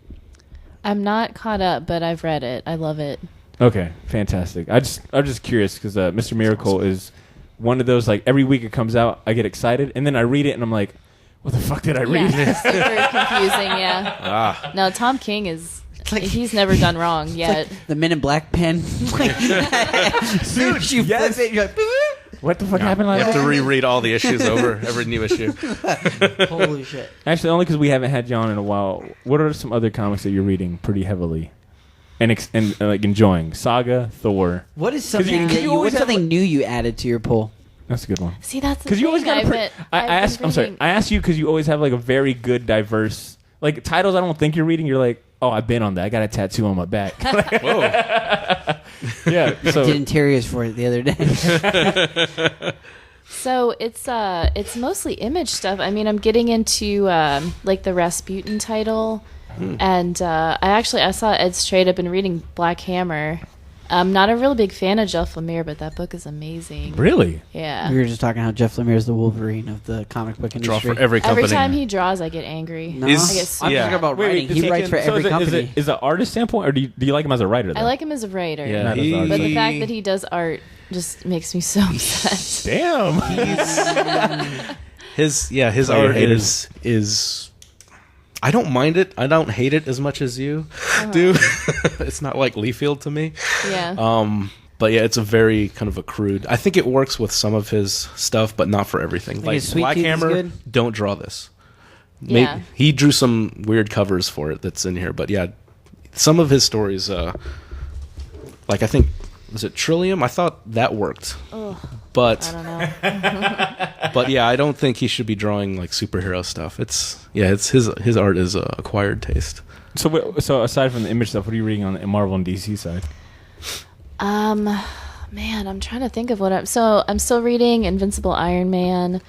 I'm not caught up, but I've read it. I love it. Okay, fantastic. I'm just curious because Mr. Miracle is one of those, like, every week it comes out, I get excited, and then I read it, and I'm like, what the fuck did I read? Yeah, it's super confusing, yeah. No, Tom King is... he's never done wrong yet. Like the Men in Black pen. Like, dude, you flip it, you're like... What the fuck happened last You have to reread all the issues over, every new issue. Holy shit. Actually, only because we haven't had you on in a while, what are some other comics that you're reading pretty heavily? And like enjoying Saga, Thor. What is something what's something new you added to your poll? That's a good one. See, that's the because you always got to. I asked you because you always have like a very good, diverse like titles. I don't think you're reading. You're like, oh, I've been on that. I got a tattoo on my back. Whoa. Yeah. So I did interiors for it the other day. So it's mostly image stuff. I mean, I'm getting into like the Rasputin title. And I saw Ed straight up and reading Black Hammer. I'm not a real big fan of Jeff Lemire, but that book is amazing. Really? Yeah. We were just talking how Jeff Lemire is the Wolverine of the comic book industry. Draw for every company. Every time he draws, I get angry. No, I get I'm talking about writing. He writes for every company. Is it artist standpoint, or do you like him as a writer? Though? I like him as a writer. Yeah, but the fact that he does art just makes me so upset. Damn. His art is. I don't mind it. I don't hate it as much as you do. It's not like Leafield to me. Yeah. But yeah, it's a very kind of a crude. I think it works with some of his stuff, but not for everything. Like Black Hammer, don't draw this. Yeah. He drew some weird covers for it that's in here, but yeah, some of his stories, like I think, was it Trillium? I thought that worked. Ugh, but I don't know. But yeah, I don't think he should be drawing like superhero stuff. It's his art is acquired taste. So aside from the image stuff, what are you reading on the Marvel and DC side? Man, I'm trying to think of I'm still reading Invincible Iron Man.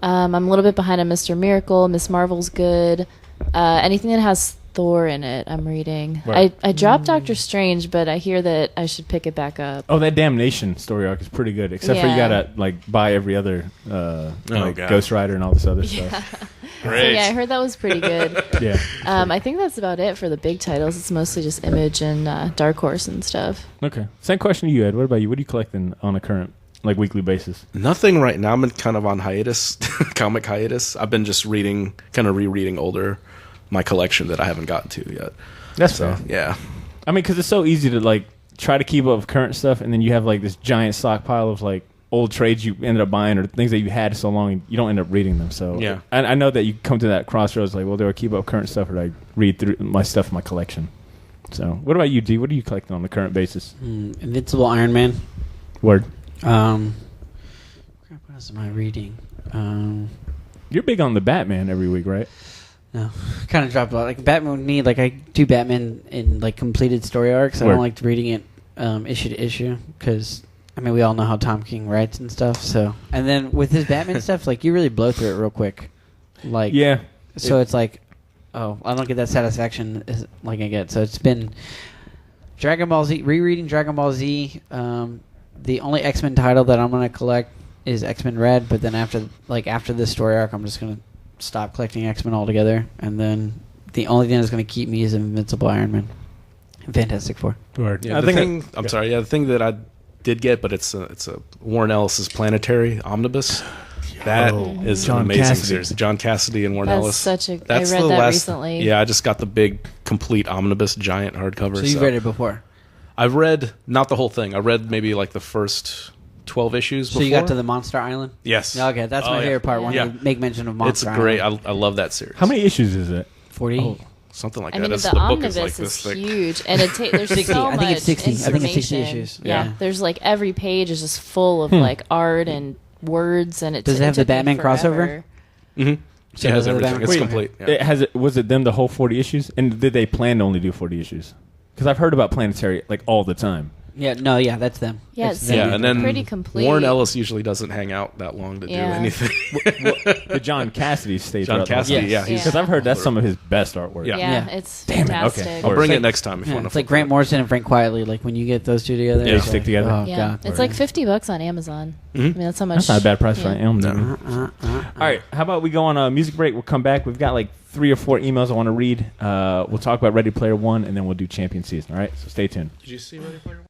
I'm a little bit behind on Mr. Miracle. Miss Marvel's good. Anything that has Thor in it, I'm reading. Right. I dropped Doctor Strange, but I hear that I should pick it back up. Oh, that Damnation story arc is pretty good, except for you gotta like buy every other Ghost Rider and all this other stuff. Great. So, yeah, I heard that was pretty good. Yeah. I think that's about it for the big titles. It's mostly just Image and Dark Horse and stuff. Okay. Same question to you, Ed. What about you? What are you collecting on a current, like, weekly basis? Nothing right now. I'm kind of on hiatus, comic hiatus. I've been just reading, kind of rereading my collection that I haven't gotten to yet. That's fair. Yeah. I mean, because it's so easy to, like, try to keep up with current stuff, and then you have, like, this giant stockpile of, like, old trades you ended up buying or things that you had so long you don't end up reading them. So yeah, I know that you come to that crossroads like, well, do I keep up current stuff or do I read through my stuff in my collection? So what about you, D? What are you collecting on the current basis? Invincible Iron Man. Word. What else am I reading? You're big on the Batman every week, right? No, kind of dropped a lot. Like Batman with me, like I do Batman in like completed story arcs. I don't like reading it issue to issue because I mean we all know how Tom King writes and stuff. So and then with his Batman stuff, like you really blow through it real quick. Like yeah, so it's like, oh, I don't get that satisfaction like I get. So it's been Dragon Ball Z, rereading Dragon Ball Z. The only X-Men title that I'm gonna collect is X-Men Red, but then after this story arc, I'm just gonna stop collecting X-Men altogether, and then the only thing that's going to keep me is Invincible Iron Man and Fantastic Four. Word. Yeah, the thing that I did get, but it's a Warren Ellis's Planetary Omnibus. That is an amazing series. John Cassidy and Warren Ellis. I read that recently. Yeah, I just got the big, complete omnibus, giant hardcover. So you've read it before? I've read, not the whole thing. I read maybe like the first 12 issues before. So you got to the Monster Island? Yes. Okay, that's my favorite part when you make mention of Monster Island. It's great. I love that series. How many issues is it? 40. Oh, Something like I that. mean, It's- the book omnibus is like this is thick. huge, and there's 60. so I much think it's 60. I think it's 60 information. issues. Yeah, there's like every page is just full of like art and words, and Does it have the Batman crossover? Mm-hmm. It has the everything. Batman- It's Wait, complete. Yeah. Was it them the whole 40 issues? And did they plan to only do 40 issues? Because I've heard about Planetary like all the time. Yeah, no, yeah, that's them. Yeah, It's it's them. Yeah, and then pretty complete. Warren Ellis usually doesn't hang out that long to do Yeah. anything. The John Cassidy stage. John Cassidy, Yes. yeah. Because I've heard that's some of his best artwork. Yeah. Yeah, Yeah. it's Damn it, okay. fantastic. I'll bring It's it next time if you Yeah, want to. it's like Grant Morrison and Frank Quietly. Like when you get those two together, Yeah. it's Stick like, together. Oh, Yeah, God. it's like $50 on Amazon. Mhm. I mean, that's how much. That's not a bad price for yeah. an No. All right, how about we go on a music break? We'll come back. We've got like 3 or 4 emails I want to read. We'll talk about Ready Player One, and then we'll do Champion Season. All right, so stay tuned. Did you see Ready Player One?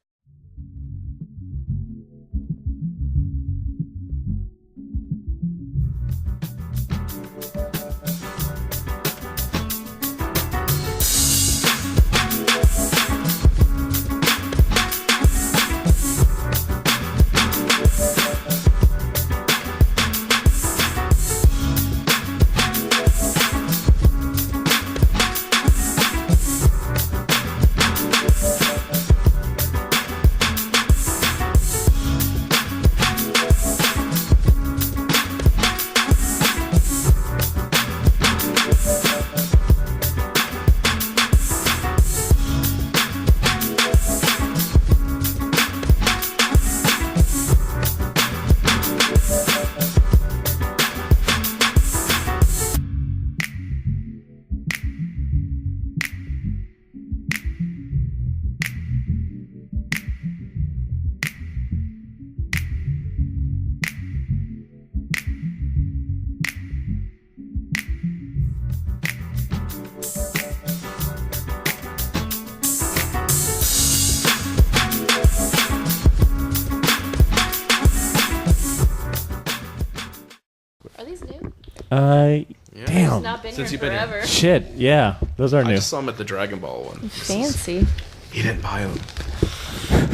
Are these new? Yeah. Damn. It's not been Since here you've been here. forever. Shit, yeah, those are I new. just saw him at the Dragon Ball one. Fancy. He didn't buy them.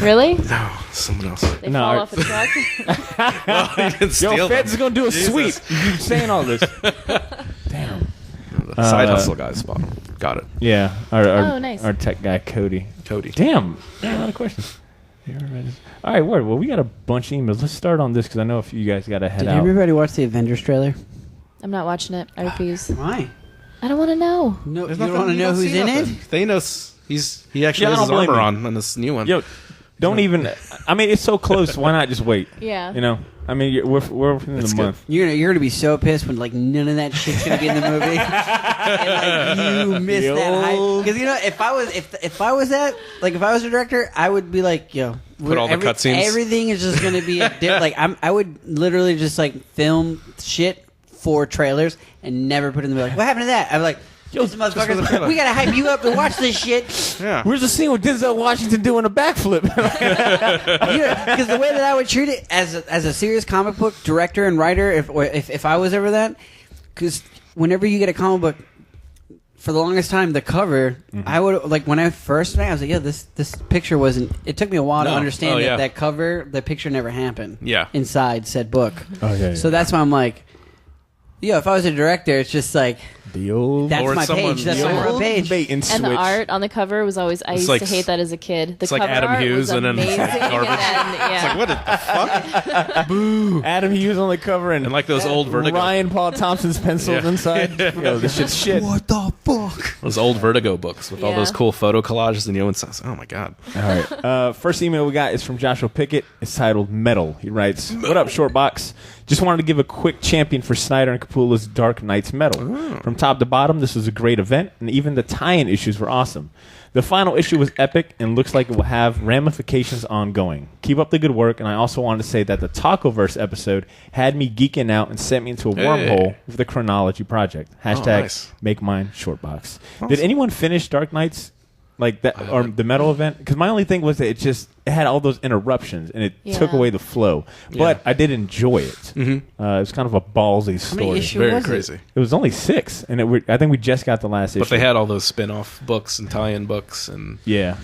Really? No, someone else. They No, fall I- off a truck. He didn't steal Yo, Fed's them. gonna do a Jesus. sweep. You keep saying all this. Damn. The side hustle guys bought them. Got it. Yeah, Oh, nice. our tech guy Cody. Cody. Damn, a lot of questions. All right, word. Well, we got a bunch of emails. Let's start on this because I know if you guys got to head Did out. everybody watch the Avengers trailer? I'm not watching it. I refuse. Why? I don't want to know. No, There's you don't nothing- want to you know don't who's see in it? nothing. Thanos. He actually Yeah, I has his don't blame armor you. on this new one. Yo, don't even. I mean, it's so close. Why not just wait? Yeah. You know, I mean, we're within That's the good. month. You're gonna be so pissed when like none of that shit's gonna be in the movie, and like you missed that hype. Because you know, if I was a director, I would be like, yo, Put all the cutscenes. Everything is just gonna be like I would literally just like film shit for trailers and never put it in the like. What happened to that? I'm like. Yo, for the trailer. motherfuckers, we gotta hype you up to watch this shit. Yeah. Where's the scene with Denzel Washington doing a backflip? Because the way that I would treat it as a serious comic book director and writer, if I was ever that, because whenever you get a comic book, for the longest time, the cover, I would like when I first met, I was like, yeah, this picture wasn't. It took me a while to No. understand Oh, yeah. that cover, the picture never happened. Yeah. Inside said book. Oh, yeah, yeah. So that's why I'm like, yeah, if I was a director, it's just like the old that's Or my someone- page. That's the my old front page. bait and switch. And the art on the cover was always. I used like to hate that as a kid. The it's like cover Adam art Hughes was and then amazing. garbage. And then, yeah. What the fuck? Adam Hughes on the cover and like those old Vertigo. Ryan Paul Thompson's pencils Yeah. inside. Yo, this shit's shit. What the fuck? Those old Vertigo books with all Yeah. those cool photo collages and the says, oh my god. All right. First email we got is from Joshua Pickett. It's titled Metal. He writes, "What up, Shortbox? Just wanted to give a quick champion for Snyder and Capullo's Dark Knights Metal. From top to bottom, this was a great event, and even the tie-in issues were awesome. The final issue was epic and looks like it will have ramifications ongoing. Keep up the good work, and I also wanted to say that the Tacoverse episode had me geeking out and sent me into a wormhole with the Chronology Project. Hashtag nice. make mine Shortbox. Did anyone finish Dark Knights like that or the Metal event? Because my only thing was that had all those interruptions, and it took away the flow. But I did enjoy it. Mm-hmm. It was kind of a ballsy story. How many issues Very was crazy. It was only 6, and I think we just got the last issue. But they had all those spin-off books and tie-in books, and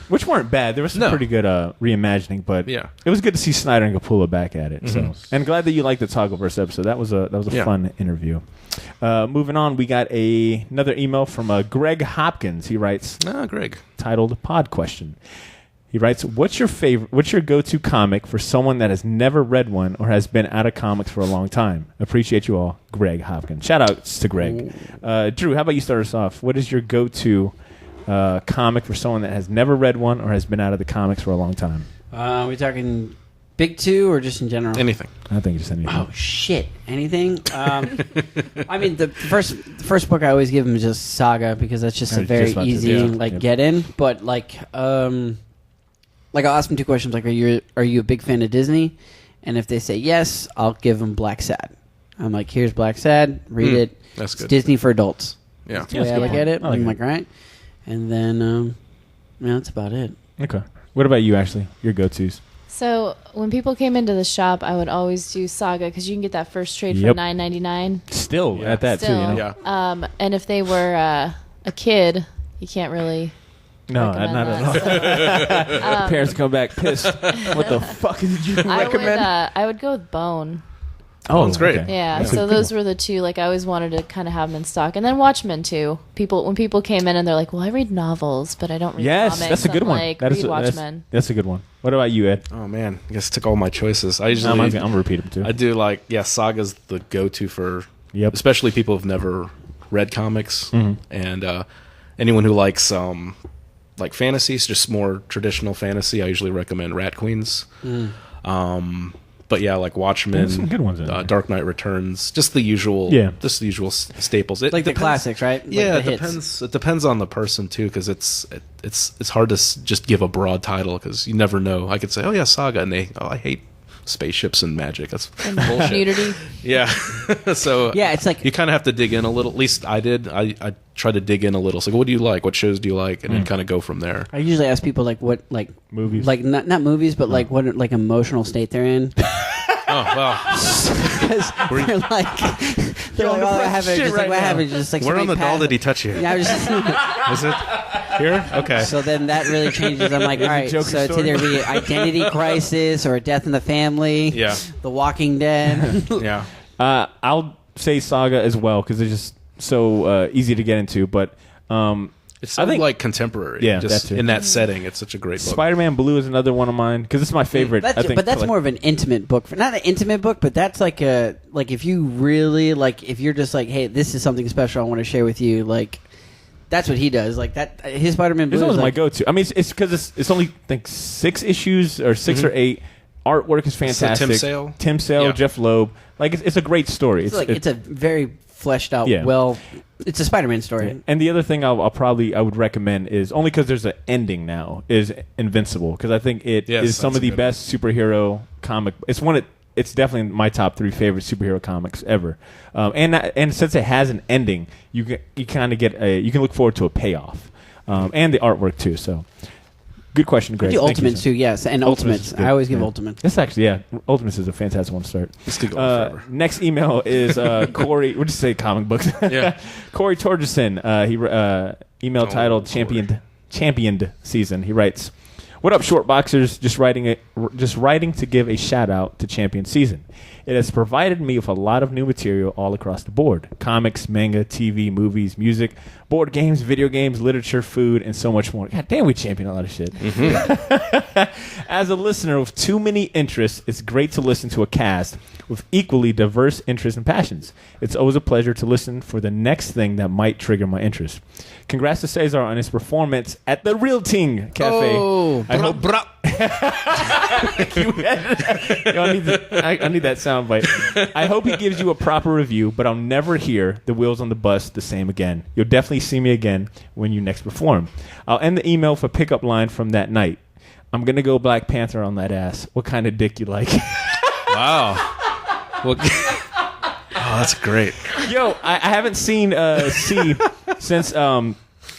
which weren't bad. There was some pretty good reimagining, but it was good to see Snyder and Capullo back at it. So, and glad that you liked the Toggleverse episode. That was a fun interview. Moving on, we got another email from Greg Hopkins. He writes, Greg, titled Pod Question. He writes, what's your go-to comic for someone that has never read one or has been out of comics for a long time? Appreciate you all, Greg Hopkins. Shout outs to Greg. Drew, how about you start us off? What is your go-to comic for someone that has never read one or has been out of the comics for a long time? We talking big two or just in general? Anything. I think just anything. Oh shit! Anything? I mean, the first book I always give them is just Saga because that's just a very easy get in. But I'll ask them 2 questions like, are you a big fan of Disney? And if they say yes, I'll give them Black Sad. I'm like, here's Black Sad, read it. That's good. It's Disney for adults. Yeah. That's the way I look at it. I'm like, all right. And then, that's about it. Okay. What about you, Ashley? Your go-tos? So when people came into the shop, I would always do Saga because you can get that first trade for $9.99. Still at that too, you know? Yeah. And if they were a kid, you can't really. No, not at all. Parents come back pissed. What the fuck did you recommend? I would go with Bone. Oh, it's great. Okay. Yeah, so those were the 2. Like I always wanted to kind of have them in stock, and then Watchmen too. When people came in and they're like, "Well, I read novels, but I don't read comics." Yes, that's a good one. Like, read Watchmen. That's a good one. What about you, Ed? Oh man, I guess I took all my choices. I usually I'm gonna repeat them too. I do Saga's the go-to for especially people who've never read comics, and anyone who likes fantasies, just more traditional fantasy. I usually recommend Rat Queens. But like Watchmen, some good ones in there. Dark Knight Returns, just the usual, staples. It like depends, the classics, right? Yeah, like it depends. It depends on the person too, because it's hard to just give a broad title because you never know. I could say, oh yeah, Saga, and I hate spaceships and magic. That's bullshit. Nudity. Yeah. So it's like you kind of have to dig in a little. At least I did. I try to dig in a little. So what do you like? What shows do you like? And then kind of go from there. I usually ask people what movies, not movies, but what emotional state they're in. Oh well, because they're like, oh, I have it. Just right what now. happened? Just like where on the doll did he touch you? Yeah, I was just. Is it here? Okay. So then that really changes. I'm like, all right. So it's either be identity crisis or a death in the family. Yeah. The Walking Dead. Yeah. I'll say Saga as well because it's just so easy to get into, but. It's so contemporary. Yeah, just in that setting. It's such a great book. Spider-Man Blue is another one of mine because it's my favorite. But that's more of an intimate book. Not an intimate book, but that's if you really if you're just like, hey, this is something special I want to share with you. That's what he does. Like that, his Spider-Man Blue is my go-to. I mean, it's because it's only I think 6 issues or 6 or 8. Artwork is fantastic. Tim Sale, Jeff Loeb. It's a great story. It's a very fleshed out. It's a Spider-Man story. Yeah. And the other thing I would recommend is only because there's an ending now is Invincible because I think it is some of the best superhero comic. It's definitely my top 3 favorite superhero comics ever. And since it has an ending, you kind of get you can look forward to a payoff, and the artwork too. So. Good question, Greg. Ultimates too, yes, and Ultimates. I always give Ultimates. This actually, Ultimates is a fantastic one to start. This could go forever. Next email is Corey. We'll just say comic books. Yeah, Corey Torgerson. He email titled "Championed Season." He writes, "What up, short boxers? Just writing to give a shout out to Champion Season. It has provided me with a lot of new material all across the board. Comics, manga, TV, movies, music, board games, video games, literature, food, and so much more." God damn, we champion a lot of shit. As a listener with too many interests, it's great to listen to a cast with equally diverse interests and passions. It's always a pleasure to listen for the next thing that might trigger my interest. Congrats to Cesar on his performance at the Real Ting Cafe. Oh, I need that sound bite. I hope he gives you a proper review, but I'll never hear the wheels on the bus the same again. You'll definitely see me again when you next perform. I'll end the email with a pickup line from that night. I'm going to go Black Panther on that ass. What kind of dick you like? Wow. Well, oh, that's great. Yo, I haven't seen C since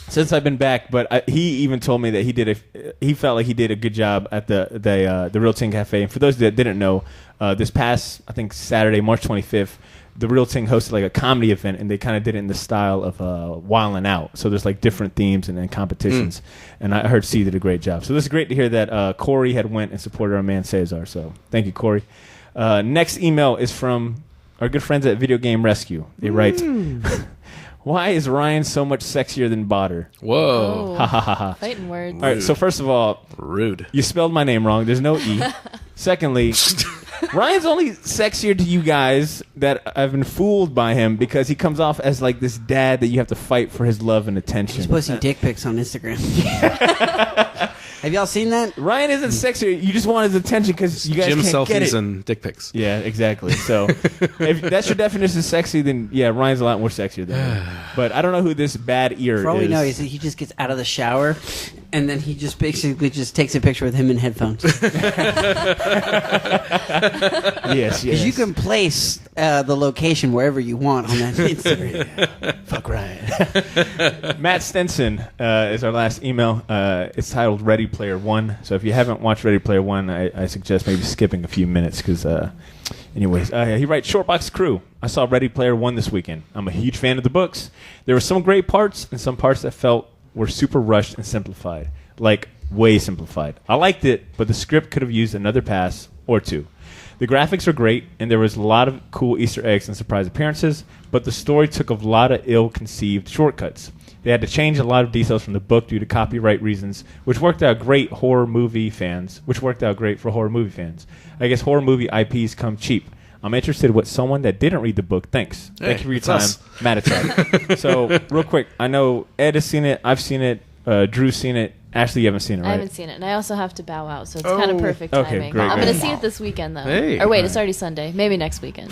since I've been back, but he even told me that he felt like he did a good job at the Real Ting Cafe. And for those that didn't know, this past, I think, Saturday, March 25th, the Real Ting hosted like a comedy event, and they kind of did it in the style of Wildin' Out. So there's like different themes and competitions. And I heard C did a great job. So this is great to hear that Corey had went and supported our man Cesar. So thank you, Corey. Next email is from our good friends at Video Game Rescue. They write, why is Ryan so much sexier than Botter? Whoa. Ha ha ha ha. Fighting words. All right, so first of all, rude. You spelled my name wrong. There's no E. Secondly, Ryan's only sexier to you guys that I've been fooled by him because he comes off as like this dad that you have to fight for his love and attention. He's posting dick pics on Instagram. Have y'all seen that? Ryan isn't sexier. You just want his attention because you guys Gym can't get it. selfies and dick pics. Yeah, exactly. So if that's your definition of sexy, then yeah, Ryan's a lot more sexier than me. But I don't know who this bad ear is. For all we know, he just gets out of the shower, and then he just basically just takes a picture with him in headphones. Yes. Because you can place the location wherever you want on that Instagram. Fuck Ryan. Matt Stenson is our last email. It's titled Ready Player One. So if you haven't watched Ready Player One, I suggest maybe skipping a few minutes because, anyways, he writes, Shortbox Crew. I saw Ready Player One this weekend. I'm a huge fan of the books. There were some great parts and some parts that were super rushed and simplified. Like, way simplified. I liked it, but the script could have used another pass or two. The graphics are great, and there was a lot of cool Easter eggs and surprise appearances, but the story took a lot of ill-conceived shortcuts. They had to change a lot of details from the book due to copyright reasons, which worked out great for horror movie fans. I guess horror movie IPs come cheap. I'm interested in what someone that didn't read the book thinks. Thank you for your time, Matt Attack. So, real quick, I know Ed has seen it, I've seen it, Drew's seen it. Ashley, you haven't seen it, right? I haven't seen it, and I also have to bow out, so it's kind of perfect timing. Okay, great, I'm going to see it this weekend, though. Hey. Or wait, it's already Sunday. Maybe next weekend.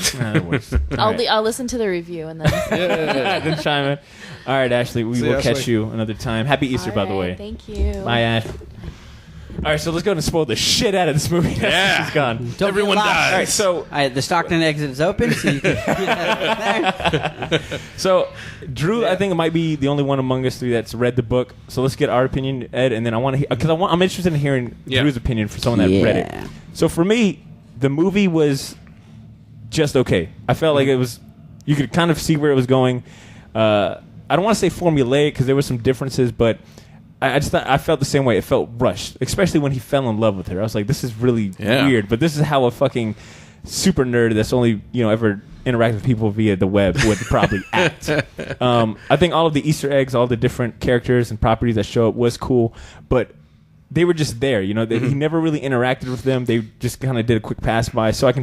I'll listen to the review and then. Then chime in. All right, Ashley, we will catch you another time. Happy Easter, by the way. Thank you. Bye, Ash. All right, so let's go and spoil the shit out of this movie. Yeah. She's gone. Everyone dies. All right, so The Stockton exit is open, so you can So, Drew, I think it might be the only one among us three that's read the book. So let's get our opinion, Ed, and then I want to because I'm interested in hearing Drew's opinion for someone that read it. So for me, the movie was just okay. I felt like it was. You could kind of see where it was going. I don't want to say formulaic because there were some differences, but I just thought I felt the same way. It felt rushed, especially when he fell in love with her. I was like, this is really weird, but this is how a fucking super nerd that's only ever interact with people via the web would probably act. I think all of the Easter eggs, all the different characters and properties that show up was cool, but they were just there. He never really interacted with them. They just kind of did a quick pass by. So I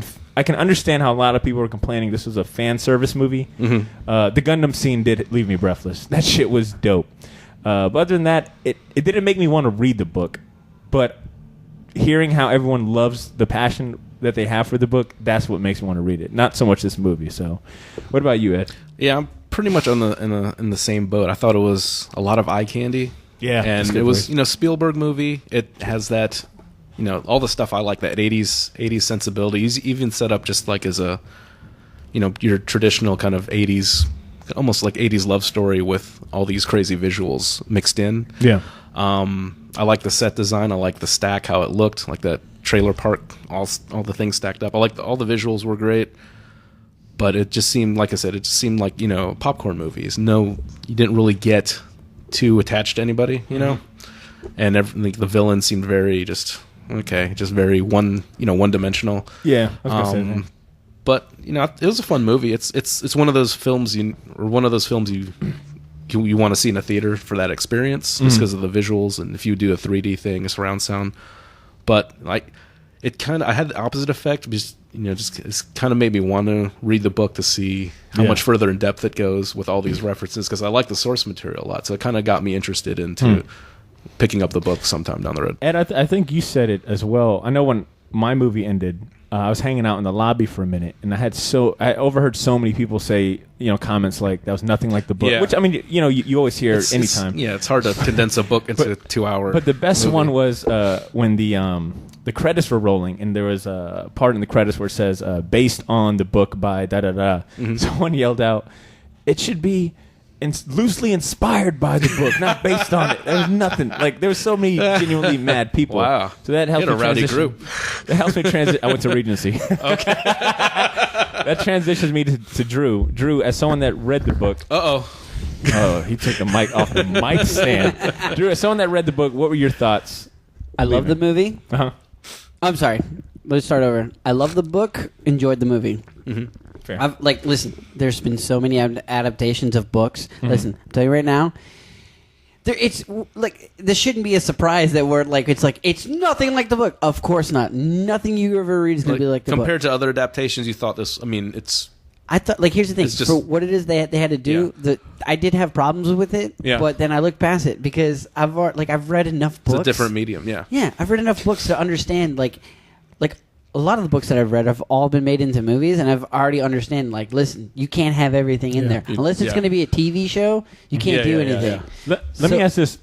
can understand how a lot of people were complaining this was a fan service movie. The Gundam scene did leave me breathless. That shit was dope. But other than that, it didn't make me want to read the book. But hearing how everyone loves the passion that they have for the book, that's what makes me want to read it. Not so much this movie. So, what about you, Ed? Yeah, I'm pretty much in the same boat. I thought it was a lot of eye candy. Yeah, and it was Spielberg movie. It has that all the stuff I like, that 80s sensibility. He's even set up just like as a your traditional kind of 80s, almost like 80s love story with all these crazy visuals mixed in. Yeah. I like the set design. I like the stack, how it looked, like that trailer park, all the things stacked up. I like all the visuals were great, but it just seemed, like I said, it just seemed like popcorn movies. No, you didn't really get too attached to anybody, and the villain seemed very just very one dimensional. Yeah, I was gonna say that. But it was a fun movie. It's one of those films you want to see in a theater for that experience, just because of the visuals, and if you do a 3D thing, a surround sound. But I had the opposite effect, because it's kind of made me want to read the book to see how much further in depth it goes with all these references, because I like the source material a lot. So it kind of got me interested into picking up the book sometime down the road. And I think you said it as well. I know when my movie ended, I was hanging out in the lobby for a minute, and I overheard so many people say, comments like that was nothing like the book. Yeah. Which, I mean, you always hear anytime. It's hard to condense a book into 2 hours. But the best one was when the credits were rolling, and there was a part in the credits where it says, based on the book by da-da-da. Someone yelled out, it should be loosely inspired by the book, not based on it. There was nothing. Like, there were so many genuinely mad people. Wow. So that helped me me transition. Rowdy group. That helps me transition. I went to Regency. Okay. That transitions me to Drew. Drew, as someone that read the book. Oh, he took the mic off the mic stand. Drew, as someone that read the book, what were your thoughts? I love the movie. Uh-huh. I'm sorry. Let's start over. I love the book. Enjoyed the movie. Mm-hmm. Fair. Listen, there's been so many adaptations of books. Mm-hmm. Listen, I'll tell you right now, this shouldn't be a surprise that it's nothing like the book. Of course not. Nothing you ever read is going to be like the book. Compared to other adaptations, you thought this, I thought, here's the thing. For what it is they had to do, I did have problems with it, but then I looked past it because I've read enough books. It's a different medium, yeah. Yeah, I've read enough books to understand, like a lot of the books that I've read have all been made into movies, and I've already understand, listen, you can't have everything in there. Unless it's going to be a TV show, you can't do anything. Let me ask this.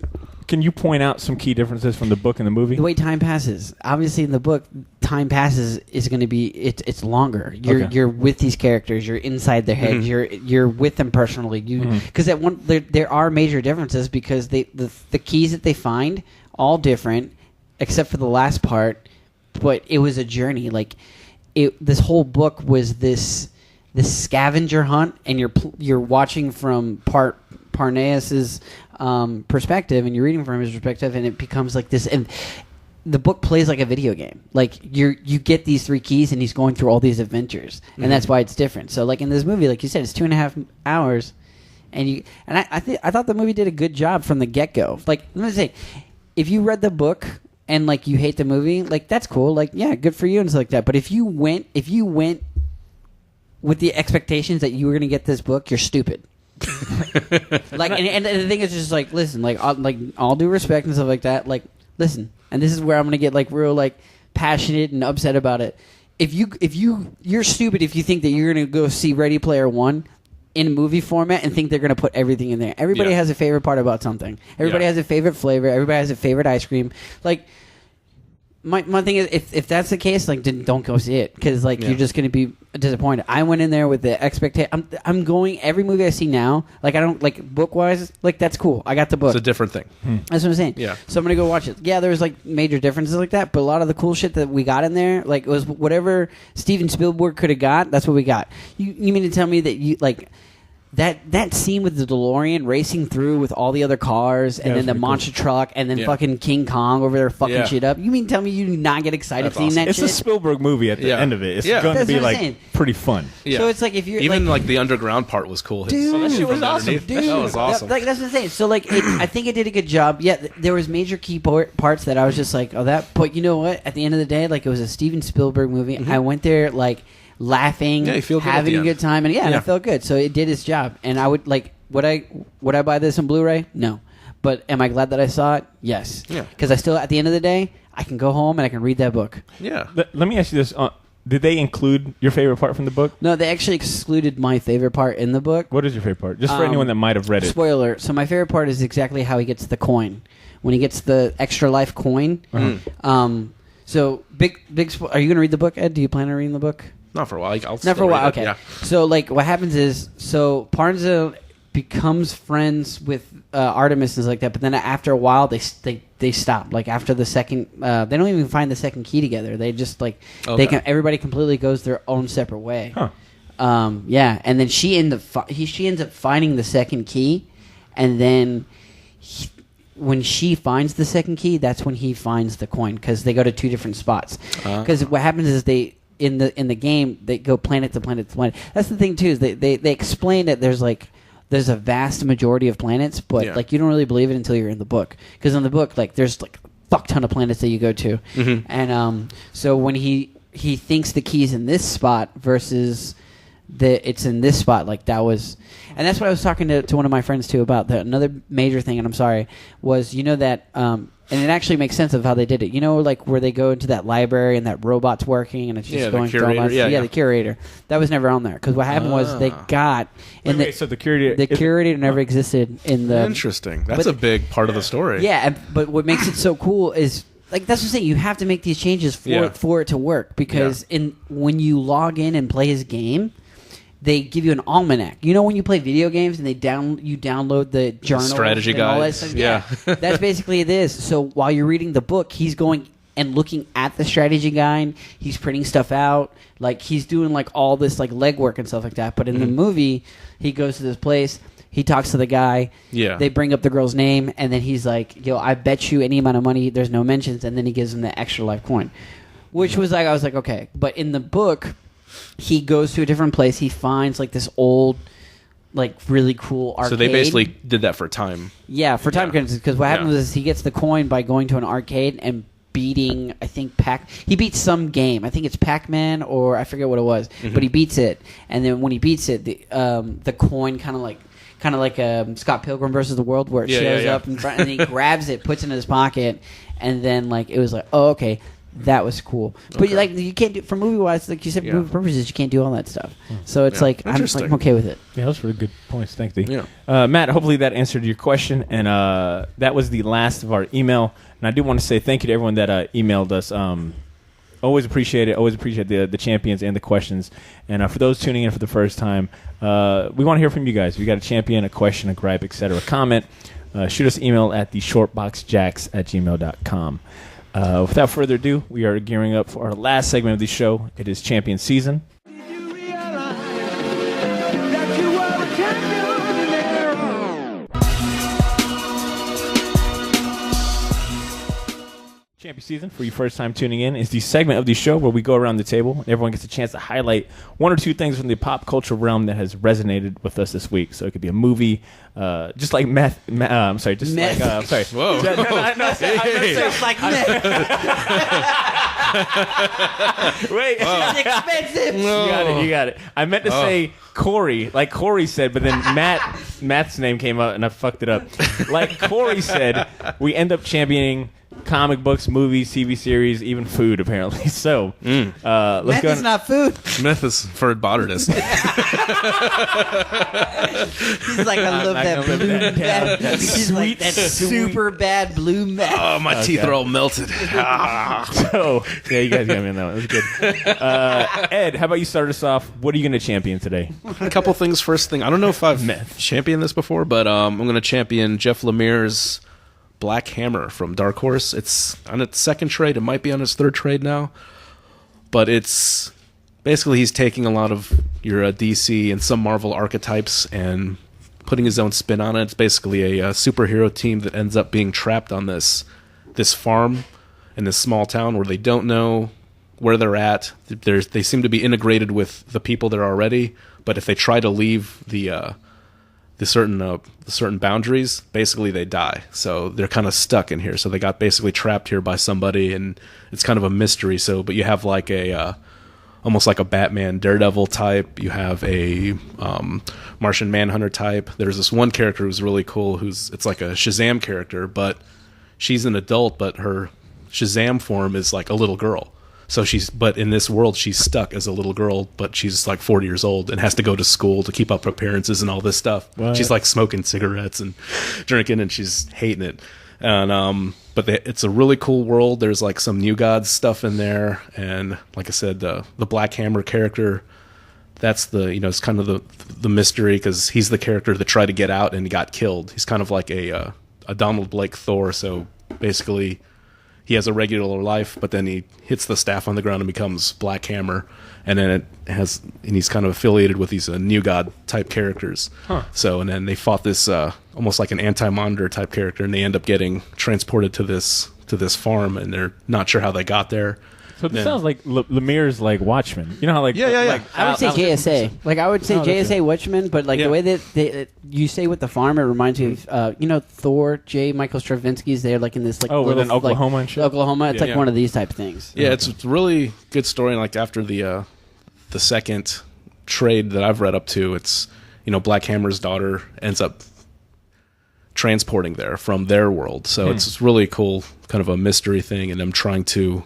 Can you point out some key differences from the book and the movie? The way time passes. Obviously, in the book, time passes is going to be it's longer. You're with these characters. You're inside their heads. You're with them personally. Because there are major differences because the keys that they find all different, except for the last part. But it was a journey. This whole book was this scavenger hunt, and you're watching from Parnassus's perspective, and you're reading from his perspective, and it becomes like this. And the book plays like a video game. You get these 3 keys, and he's going through all these adventures, and that's why it's different. So, in this movie, like you said, it's 2.5 hours, and I thought the movie did a good job from the get go. Let me say, if you read the book and you hate the movie, that's cool. Yeah, good for you and stuff like that. But if you went with the expectations that you were going to get this book, you're stupid. And the thing is just listen, all due respect and stuff like that. Listen, and this is where I'm going to get real passionate and upset about it. If you're stupid if you think that you're going to go see Ready Player One in movie format and think they're going to put everything in there. Everybody has a favorite part about something. Everybody has a favorite flavor. Everybody has a favorite ice cream. My thing is, if that's the case, then don't go see it because you're just going to be disappointed. I went in there with the expectation. I'm going every movie I see now. I don't book wise. That's cool. I got the book. It's a different thing. That's what I'm saying. Yeah. So I'm going to go watch it. Yeah, there's major differences like that, but a lot of the cool shit that we got in there, it was whatever Steven Spielberg could have got. That's what we got. You mean to tell me that you That scene with the DeLorean racing through with all the other cars and then the monster truck and then fucking King Kong over there fucking shit up. You mean tell me you do not get excited seeing that shit? It's a Spielberg movie at the end of it. It's going to be pretty fun. Yeah. So it's if you're even the underground part was cool. Dude, that shit was awesome. Dude, that was awesome. That's the thing. So I think it did a good job. Yeah, there was major key parts that I was just but you know what? At the end of the day, it was a Steven Spielberg movie. I went there laughing, having a good time, and I felt good. So it did its job. And I would would I buy this on Blu-ray? No. But am I glad that I saw it? Yes. Yeah. Because I still, at the end of the day, I can go home and I can read that book. Yeah. Let me ask you this: did they include your favorite part from the book? No, they actually excluded my favorite part in the book. What is your favorite part? Just for anyone that might have read it. Spoiler. So my favorite part is exactly how he gets the coin. When he gets the extra life coin. So big. Are you going to read the book, Ed? Do you plan on reading the book? Not for a while. Not for a while. Okay. Yeah. So what happens is, Parnza becomes friends with Artemis and stuff like that, but then after a while they stop. After the second, they don't even find the second key together. They just everybody completely goes their own separate way. Huh. Yeah, and then she ends up finding the second key, and then. When she finds the second key, that's when he finds the coin because they go to 2 different spots. Because what happens is in the game they go planet to planet to planet. That's the thing too is they explain that there's a vast majority of planets, but you don't really believe it until you're in the book. Because in the book there's a fuck ton of planets that you go to, and so when he thinks the key's in this spot versus it's in this spot, that was. And that's what I was talking to one of my friends, too, about. Another major thing, and I'm sorry, was, that, and it actually makes sense of how they did it. Where they go into that library and that robot's working and it's just going through all that. Yeah, the curator. That was never on there. Because what happened was they got... so the curator... The curator never existed in the... Interesting. That's a big part of the story. Yeah, but what makes it so cool is... that's what I'm saying. You have to make these changes for it to work. Because when you log in and play his game... they give you an almanac. You know when you play video games and you download the journal, strategy and all that guides. stuff? Yeah. That's basically it is. So while you're reading the book, he's going and looking at the strategy guide. He's printing stuff out. Like, he's doing like all this like legwork and stuff like that. But in the movie, he goes to this place. He talks to the guy. Yeah. They bring up the girl's name, and then he's like, "Yo, I bet you any amount of money." There's no mentions, and then he gives him the extra life coin, which was like, I was like, okay. But in the book, he goes to a different place. He finds like this old, like really cool arcade. So they basically did that for time. Yeah, for time because what happens is he gets the coin by going to an arcade and beating, I think, he beats some game. I think it's Pac-Man or I forget what it was, but he beats it. And then when he beats it, the coin kind of like Scott Pilgrim versus the World, where it shows up in front, and he grabs it, puts it in his pocket, and then like it was like, oh, okay, that was cool. But like you can't do, for movie wise, like you said, movie purposes, you can't do all that stuff. So it's like I'm okay with it. Yeah, those were good points. Thank you. Yeah. Matt, hopefully that answered your question, and that was the last of our email. And I do want to say thank you to everyone that emailed us. Always appreciate it. Always appreciate the champions and the questions. And for those tuning in for the first time, we want to hear from you guys. If you got a champion, a question, a gripe, etc., comment, shoot us an email at theshortboxjacks@gmail.com. Without further ado, we are gearing up for our last segment of the show. It is champion season. Champion season, for your first time tuning in, is the segment of the show where we go around the table and everyone gets a chance to highlight one or two things from the pop culture realm that has resonated with us this week. So it could be a movie, just like meth. I'm sorry, just meth. like sorry. Whoa. Just like meth. Wait, It's expensive. You got it. I meant to say Corey, like Corey said, but then Matt's name came up and I fucked it up. Like Corey said, we end up championing comic books, movies, TV series, even food, apparently. So, let's Meth go. is not food. Myth is for Boddardist. He's like, I love that blue meth. He's like, that super bad blue meth. Oh, my teeth are all melted. So, yeah, you guys got me on that one. It was good. Ed, how about you start us off? What are you going to champion today? A couple things. First thing, I don't know if I've championed this before, but I'm going to champion Jeff Lemire's Black Hammer from Dark Horse. It's on its second trade. It might be on its third trade now. But it's basically he's taking a lot of your DC and some Marvel archetypes and putting his own spin on it. It's basically a superhero team that ends up being trapped on this farm in this small town where they don't know where they're at. They seem to be integrated with the people there already, but if they try to leave the certain boundaries, basically they die. So they're kind of stuck in here. So they got basically trapped here by somebody, and it's kind of a mystery. So, but you have like almost like a Batman, Daredevil type. You have a Martian Manhunter type. There's this one character who's really cool. It's like a Shazam character, but she's an adult, but her Shazam form is like a little girl. So but in this world, she's stuck as a little girl, but she's like 40 years old and has to go to school to keep up appearances and all this stuff. What? She's like smoking cigarettes and drinking, and she's hating it. And but it's a really cool world. There's like some New Gods stuff in there, and like I said, the Black Hammer character. That's it's kind of the mystery, because he's the character that tried to get out and he got killed. He's kind of like a Donald Blake Thor. So basically, he has a regular life, but then he hits the staff on the ground and becomes Black Hammer, and then he's kind of affiliated with these New God type characters. Huh. So, and then they fought this almost like an Anti-Monitor type character, and they end up getting transported to this farm, and they're not sure how they got there. So this sounds like Lemire's like Watchmen. You know how like yeah. I would say JSA. Like I would say JSA Watchmen, but like the way that you say with the farm, it reminds me of Thor, Michael Straczynski's there, like in this like little, in Oklahoma and shit. Oklahoma. It's like one of these type of things. Yeah, it's a really good story. And like after the second trade that I've read up to, it's Black Hammer's daughter ends up transporting there from their world. So it's really cool, kind of a mystery thing, and them trying to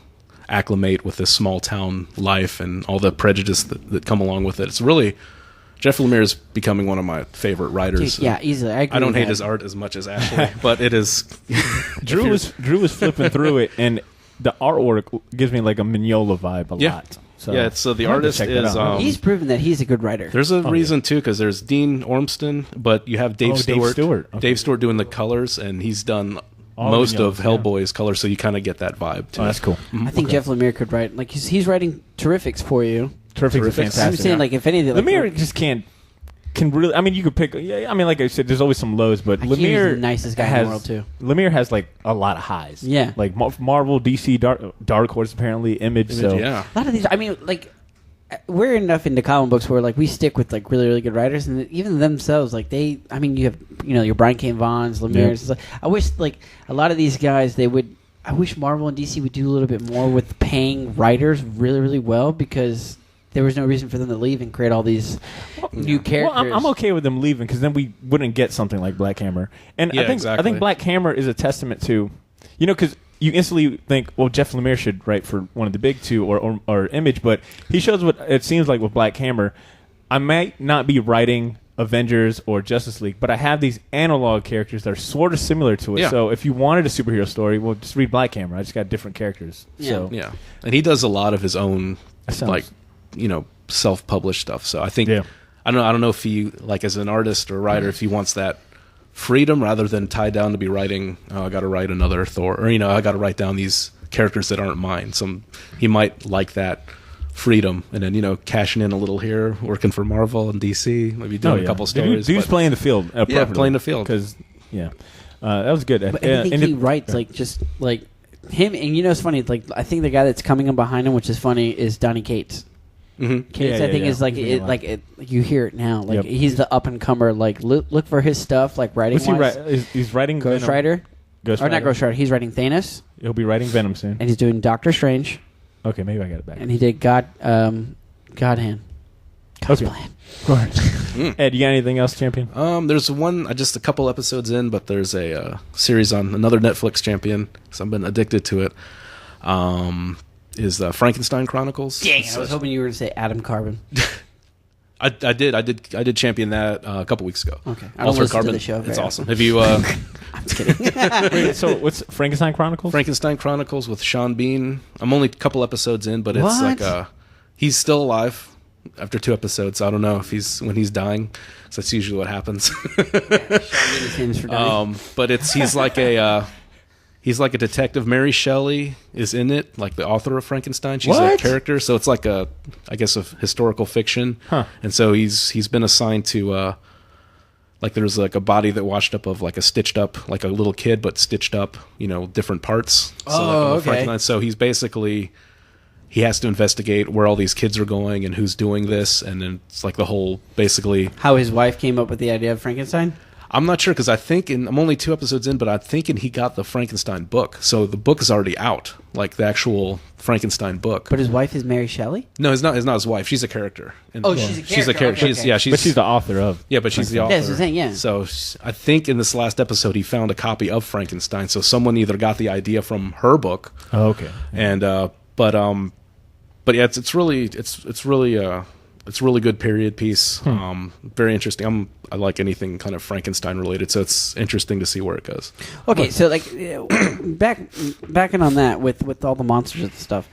acclimate with this small town life and all the prejudice that come along with it. It's really, Jeff Lemire is becoming one of my favorite writers. Yeah, easily. I don't hate his art as much as Ashley, but it is. Drew was flipping through it, and the artwork gives me like a Mignola vibe a lot. So yeah, so the artist is he's proven that he's a good writer. There's a reason too, because there's Dean Ormston, but you have Dave Stewart. Okay. Dave Stewart doing the colors, and he's done most of Hellboy's colors, so you kind of get that vibe too. Oh, that's cool. I think Jeff Lemire could write, like, he's writing Terrifics for you. Terrifics is fantastic. I'm saying, like, if anything, like, Lemire just can really. I mean, you could pick. Yeah, I mean, like I said, there's always some lows, but Lemire is the nicest guy in the world too. Lemire has like a lot of highs. Yeah, like Marvel, DC, Dark Horse, apparently, Image. So yeah, a lot of these. I mean, like, we're enough into comic books where like we stick with like really good writers, and even themselves, like they. I mean, you have your Brian K. Vaughn's, Lemire's. Like, I wish like a lot of these guys they would. I wish Marvel and DC would do a little bit more with paying writers really well, because there was no reason for them to leave and create all these new characters. Well, I'm okay with them leaving, because then we wouldn't get something like Black Hammer. And I think Black Hammer is a testament to, because you instantly think, well, Jeff Lemire should write for one of the big two or Image, but he shows what it seems like with Black Hammer. I might not be writing Avengers or Justice League, but I have these analog characters that are sort of similar to it. Yeah. So if you wanted a superhero story, well, just read Black Hammer. I just got different characters. Yeah. So. And he does a lot of his own, like, self-published stuff. So I think I don't know if he, like, as an artist or writer, if he wants that freedom rather than tied down to be writing, I got to write another Thor, or I got to write down these characters that aren't mine. He might like that freedom, and then cashing in a little here, working for Marvel and DC, maybe doing a couple stories. Dude's playing the field. Playing the field because that was good. But I think he writes like just like him, and it's funny. Like I think the guy that's coming in behind him, which is funny, is Donny Cates. Mm-hmm. Cates, I think, is like you hear it now. Like he's the up and comer. Like look for his stuff, like writing. He's writing Ghost Rider. Not Ghost Rider. He's writing Thanos. He'll be writing Venom soon, and he's doing Doctor Strange. Okay, maybe I got it back. And he did God Hand. God's Plan. Ed, you got anything else, champion? There's one, just a couple episodes in, but there's a series on another Netflix champion, because I've been addicted to it. Is Frankenstein Chronicles. Dang, I was hoping you were going to say Adam Carbon. I did champion that a couple weeks ago. Okay, I don't listen to the show. It's awesome. Have you? I'm just kidding. Wait, so what's Frankenstein Chronicles? Frankenstein Chronicles with Sean Bean. I'm only a couple episodes in, but it's like he's still alive after 2 episodes. I don't know if when he's dying, because that's usually what happens. Sean Bean is famous for dying. But he's like a. He's like a detective. Mary Shelley is in it, like the author of Frankenstein. She's a character, so it's like a historical fiction. Huh. And so he's been assigned to, like there's like a body that washed up of like a stitched up, like a little kid, but stitched up, different parts. Okay. So he's basically, he has to investigate where all these kids are going and who's doing this, and then it's like the whole, basically. How his wife came up with the idea of Frankenstein? I'm not sure, because I'm only 2 episodes in, but I'm thinking he got the Frankenstein book. So the book is already out, like the actual Frankenstein book. But his wife is Mary Shelley? No, it's not his wife. She's a character. She's a character. Okay. But she's the author of. Yeah, but she's the author. Yeah, that's the thing, yeah. So I think in this last episode he found a copy of Frankenstein. So someone either got the idea from her book. Oh, okay. And but yeah, it's really good period piece. Very interesting. I like anything kind of Frankenstein related, so it's interesting to see where it goes. Okay, so like backing on that with all the monsters and stuff.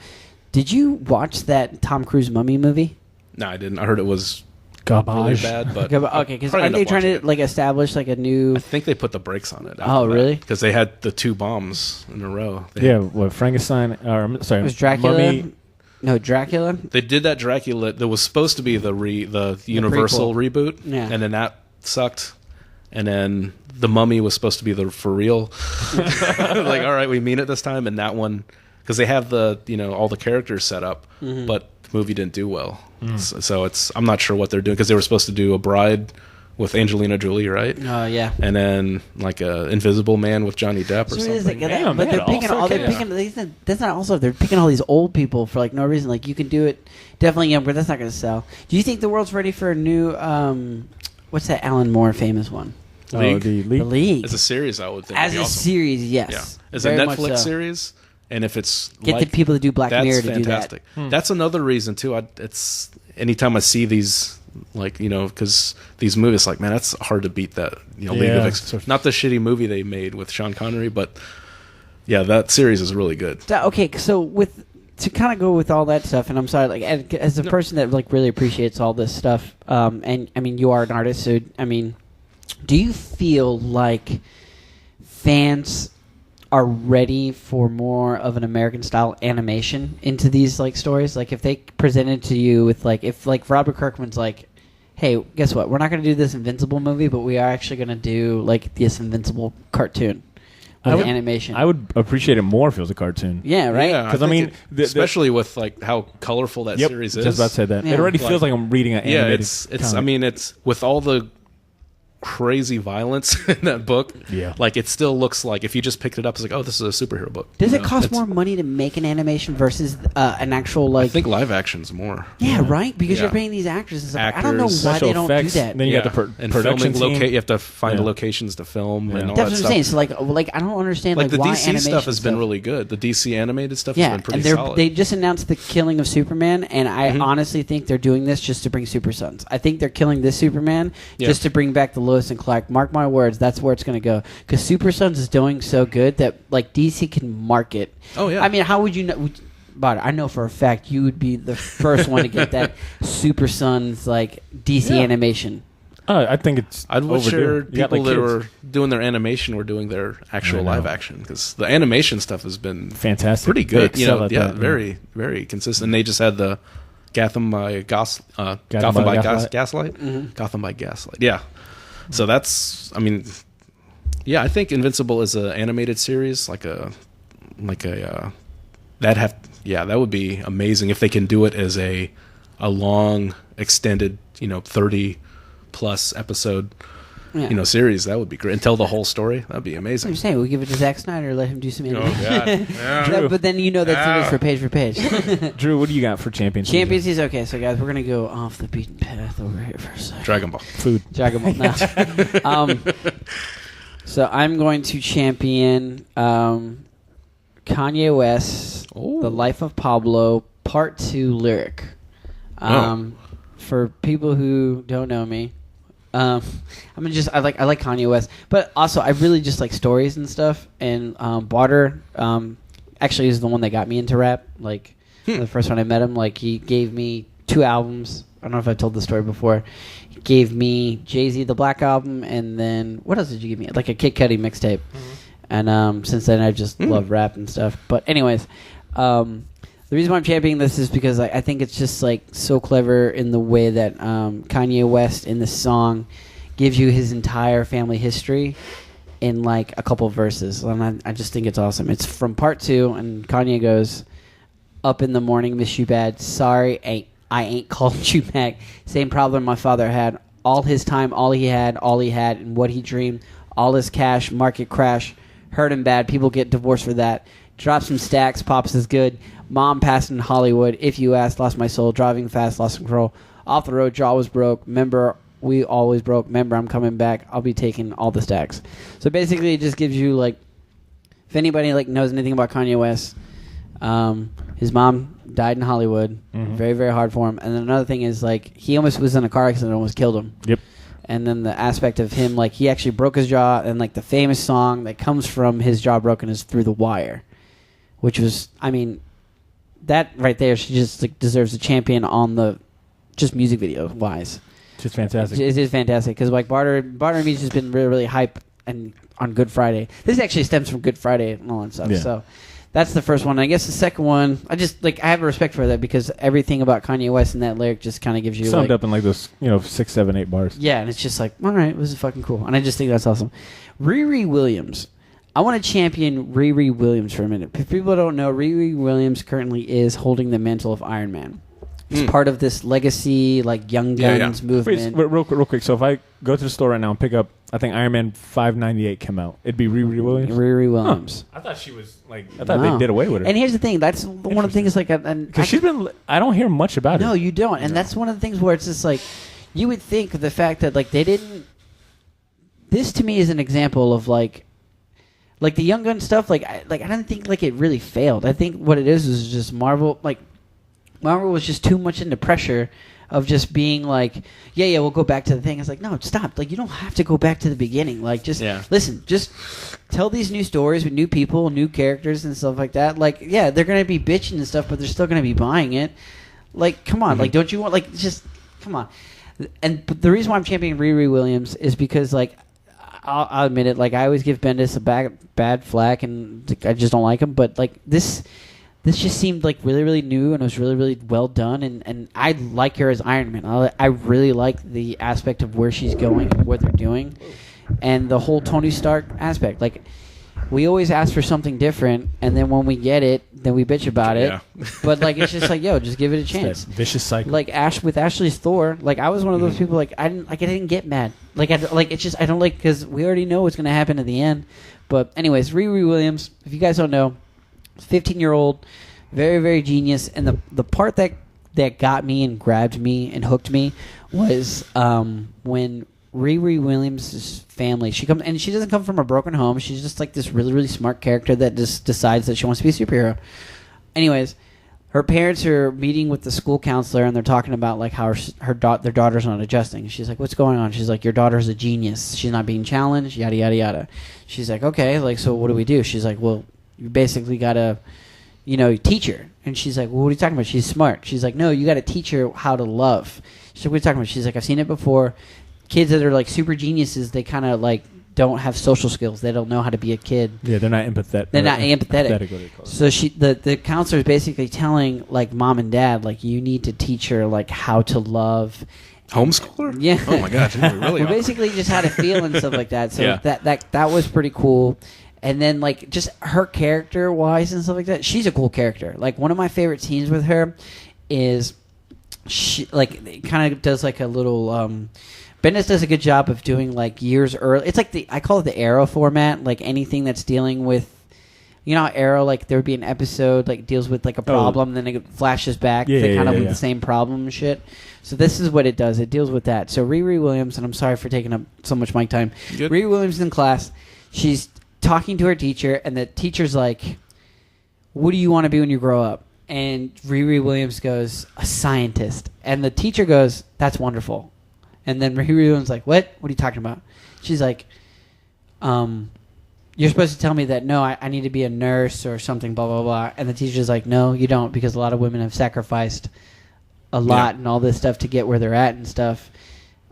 Did you watch that Tom Cruise Mummy movie? No, I didn't. I heard it was really bad, but okay, because are they trying to like establish like a new? I think they put the brakes on it. Oh, really? Because they had the 2 bombs in a row. Frankenstein? Sorry, it was Dracula. Mummy. No, Dracula. They did that Dracula. That was supposed to be the Universal reboot, and then that sucked. And then the Mummy was supposed to be the for real. Like, all right, we mean it this time. And that one, because they have the all the characters set up, but the movie didn't do well. So I'm not sure what they're doing, because they were supposed to do a Bride with Angelina Jolie, right? Oh, yeah. And then like a Invisible Man with Johnny Depp or something. But they're picking all. That's not also. They're picking all these old people for like no reason. Like you can do it definitely young, but that's not going to sell. Do you think the world's ready for a new? What's that Alan Moore famous one? League? The League. As a series, I would think. As a series, yes. Yeah. As a Netflix series, and if it's get the people to do Black Mirror to fantastic. Do that. That's another reason too. It's anytime I see these, like because these movies, like man, that's hard to beat that. League of not the shitty movie they made with Sean Connery, but yeah, that series is really good. Okay, so with to kind of go with all that stuff, and I'm sorry, like as a person that like really appreciates all this stuff, and I mean you are an artist, so I mean, do you feel like fans are ready for more of an American style animation into these like stories? Like if they presented to you with like if like Robert Kirkman's like, hey, guess what? We're not going to do this Invincible movie, but we are actually going to do like this Invincible cartoon. Animation. I would appreciate it more if it was a cartoon. Yeah, right. Because I mean, especially with like how colorful that series is. Just about to say that. Yeah. It already feels like I'm reading an animated. It's. I mean, it's with all the crazy violence in that book. Yeah, like it still looks like if you just picked it up, it's like, oh, this is a superhero book. Does it cost more money to make an animation versus an actual like? I think live action's more. Yeah, right. Because you're paying these actors and stuff. I don't know why special they don't effects, do that. Then you got the and production filming team. You have to find the locations to film and all That's that what stuff. I'm saying. So like I don't understand like the why DC stuff has been really good. The DC animated stuff has been pretty solid. They just announced the killing of Superman, and I honestly think they're doing this just to bring Super Sons. I think they're killing this Superman just to bring back the Lois and Clark. Mark my words, that's where it's going to go. Because Super Sons is doing so good that like DC can market. Oh yeah. I mean, how would you know? But I know for a fact you would be the first one to get that Super Sons like DC animation. I think it's. I'd wish overdue. people that were doing their animation were doing their actual live action, because the animation stuff has been fantastic, pretty good. That, very very consistent. They just had the Gotham by Gaslight. Gotham by Gaslight. Yeah. So that's. I mean, yeah. I think Invincible is an animated series, that would be amazing if they can do it as a long extended 30 plus episode series. That would be great, and tell the whole story. That'd be amazing. I'm saying we give it to Zack Snyder, let him do some animation. Oh god. Yeah. But then that's for page for page. Drew, what do you got for champions? Champions is okay. So guys, we're gonna go off the beaten path over here for a second. Dragon Ball. Food. Dragon Ball. No. So I'm going to champion Kanye West, The Life of Pablo, Part 2 lyric. For people who don't know me, I like Kanye West, but also I really just like stories and stuff. And Barter actually is the one that got me into rap. Like the first time I met him, like he gave me 2 albums. I don't know if I told the story before. He gave me Jay-Z the Black Album, and then what else did you give me? Like a Kid Cudi mixtape. And since then I just love rap and stuff. But anyways, the reason why I'm championing this is because I think it's just like so clever in the way that Kanye West in this song gives you his entire family history in like a couple verses. And I just think it's awesome. It's from Part 2, and Kanye goes, "Up in the morning, miss you bad. Sorry, I ain't called you back. Same problem my father had. All his time, all he had, and what he dreamed. All his cash, market crash. Hurt him bad. People get divorced for that. Drop some stacks, pops is good. Mom passed in Hollywood. If you ask, lost my soul. Driving fast, lost control. Off the road, jaw was broke. Remember, we always broke. Remember, I'm coming back. I'll be taking all the stacks." So basically, it just gives you like, if anybody like knows anything about Kanye West, his mom died in Hollywood. Very, very hard for him. And then another thing is like he almost was in a car accident and almost killed him. Yep. And then the aspect of him, like he actually broke his jaw, and like the famous song that comes from his jaw broken is "Through the Wire," which was, I mean, that right there, she just like deserves a champion on the just music video wise. Just fantastic. It is fantastic because like Barter and me's just been really, really hype and on Good Friday. This actually stems from Good Friday and all that stuff. Yeah. So that's the first one. I guess the second one, I just like I have a respect for that because everything about Kanye West in that lyric just kind of gives you summed like, up in like those 6, 7, 8 bars. Yeah, and it's just like, all right, this is fucking cool, and I just think that's awesome. RiRi Williams. I want to champion RiRi Williams for a minute. If people don't know, RiRi Williams currently is holding the mantle of Iron Man. It's part of this legacy, like Young Guns movement. Wait, real quick. So if I go to the store right now and pick up, I think Iron Man 598 came out. It'd be RiRi Williams. RiRi Williams. Huh. I thought she was like. I thought they did away with her. And here's the thing. That's one of the things. Like, because she's been. I don't hear much about her. No, you don't. And that's one of the things where it's just like, you would think the fact that like they didn't. This to me is an example of like the Young Gun stuff. Like I don't think like it really failed. I think what it is just Marvel. Like Marvel was just too much into pressure of just being like, yeah, we'll go back to the thing. It's like, no, stop. Like, you don't have to go back to the beginning. Like, just listen. Just tell these new stories with new people, new characters, and stuff like that. Like, yeah, they're gonna be bitching and stuff, but they're still gonna be buying it. Like, come on. Like, don't you want just come on? And the reason why I'm championing RiRi Williams is because, like, I'll admit it. Like, I always give Bendis a bad flack, and I just don't like him. But like this just seemed like really, really new, and it was really, really well done. And I like her as Iron Man. I really like the aspect of where she's going and what they're doing, and the whole Tony Stark aspect. Like, we always ask for something different, and then when we get it, then we bitch about it. But like, it's just like, yo, just give it a chance. Vicious cycle. Like with Ashley's Thor, like I was one of those people. Like I didn't get mad. Like it's just I don't like, because we already know what's gonna happen at the end. But anyways, RiRi Williams, if you guys don't know, 15-year-old, very, very genius. And the part that got me and grabbed me and hooked me was when RiRi Williams' family, she comes, and she doesn't come from a broken home. She's just like this really, really smart character that just decides that she wants to be a superhero. Anyways, her parents are meeting with the school counselor, and they're talking about like how their daughter's not adjusting. She's like, "What's going on?" She's like, "Your daughter's a genius. She's not being challenged. Yada yada yada." She's like, "Okay, like, so what do we do?" She's like, "Well, you basically gotta, teach her." And she's like, "Well, what are you talking about? She's smart." She's like, "No, you gotta teach her how to love." She's like, "What are you talking about?" She's like, "I've seen it before. Kids that are like super geniuses, they kind of like don't have social skills. They don't know how to be a kid. Yeah, they're not empathetic. They're not empathetic. So the counselor is basically telling like mom and dad, like, you need to teach her like how to love. Homeschooler? Yeah. Oh my God, really? Well, basically just how to feel and stuff like that. So that was pretty cool. And then like just her character wise and stuff like that, she's a cool character. Like, one of my favorite scenes with her is she like kind of does like a little. Bendis does a good job of doing like years early. It's like I call it the Arrow format. Like anything that's dealing with, how Arrow, like there would be an episode like deals with like a problem, then it flashes back to kind of with the same problem and shit. So this is what it does. It deals with that. So RiRi Williams, and I'm sorry for taking up so much mic time. RiRi Williams in class, she's talking to her teacher, and the teacher's like, "What do you want to be when you grow up?" And RiRi Williams goes, "A scientist." And the teacher goes, "That's wonderful." And then RiRi Williams like, "What? What are you talking about?" She's like, "You're supposed to tell me that, no, I need to be a nurse or something, blah, blah, blah." And the teacher's like, "No, you don't, because a lot of women have sacrificed a lot and all this stuff to get where they're at and stuff.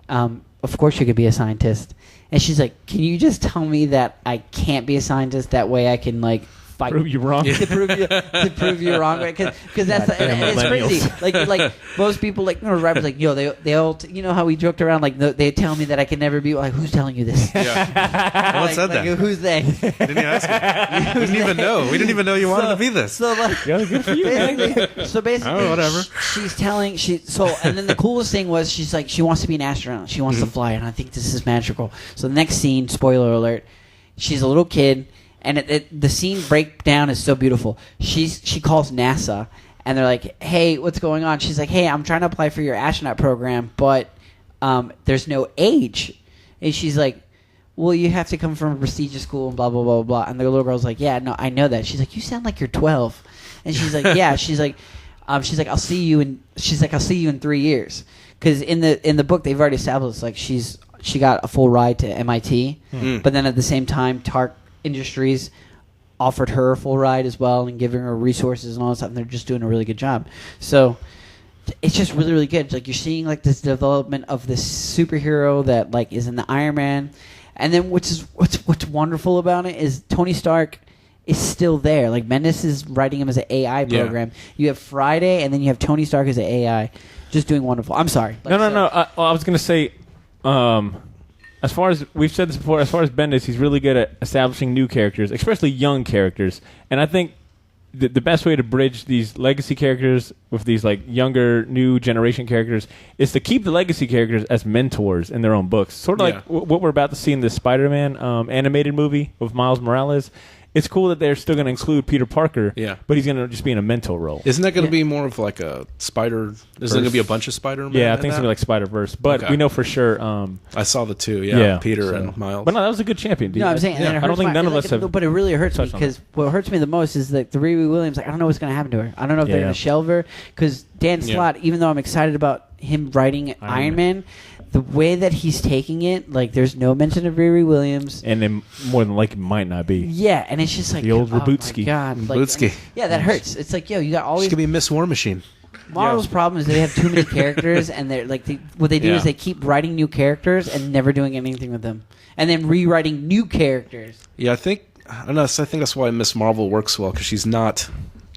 Of course you could be a scientist." And she's like, "Can you just tell me that I can't be a scientist? That way I can, like, fight." Prove you wrong. to prove you wrong, right? Because that's and it's crazy. Like most people, like rappers, like, yo, they all, how we joked around, like they tell me that I can never be, like, who's telling you this? Yeah. What said that? Who's they? Didn't you ask me? We didn't even know. We didn't even know you wanted to be this. So like, good for you. Basically, oh, whatever. She's telling and then the coolest thing was she's like, she wants to be an astronaut. She wants to fly, and I think this is magical. So the next scene, spoiler alert, she's a little kid. And the scene breakdown is so beautiful. She calls NASA, and they're like, "Hey, what's going on?" She's like, "Hey, I'm trying to apply for your astronaut program, but there's no age." And she's like, "Well, you have to come from a prestigious school and blah, blah, blah, blah." And the little girl's like, "Yeah, no, I know that." She's like, "You sound like you're 12. And she's like, "Yeah." She's like, I'll see you in 3 years. Because in the book, they've already established, like, she got a full ride to MIT, but then at the same time, Tark Industries offered her a full ride as well and giving her resources and all that stuff, and they're just doing a really good job. So it's just really, really good. It's like you're seeing like this development of this superhero that like is in the Iron Man, and then what's wonderful about it is Tony Stark is still there. Like, Bendis is writing him as an AI program. You have Friday, and then you have Tony Stark as an AI, just doing wonderful. I'm sorry. No. I was gonna say. As far as we've said this before, as far as Bendis, he's really good at establishing new characters, especially young characters. And I think the best way to bridge these legacy characters with these like younger, new generation characters is to keep the legacy characters as mentors in their own books. Sort of like what we're about to see in the Spider-Man animated movie with Miles Morales. It's cool that they're still going to include Peter Parker, but he's going to just be in a mentor role. Isn't that going to be more of like a Spider? Is there going to be a bunch of Spider-Man? Yeah, I think it's going to be like Spider-Verse. But we know for sure. I saw the two, Peter and Miles. But no, that was a good champion. No, I'm saying, I don't think none of us have. But it really hurts me because what hurts me the most is that the RiRi Williams, like, I don't know what's going to happen to her. I don't know if they're going to shelve her because Dan Slott, even though I'm excited about him writing Iron Man, the way that he's taking it, like there's no mention of RiRi Williams, and then more than likely might not be. Yeah, and it's just like the old Rebootski. Oh my God, Rebootski. Yeah, that hurts. It's like, yo, you got all these. She could be Miss War Machine. Marvel's problem is they have too many characters, and they're like, what they do is they keep writing new characters and never doing anything with them, and then rewriting new characters. Yeah, I think that's why Miss Marvel works well, because she's not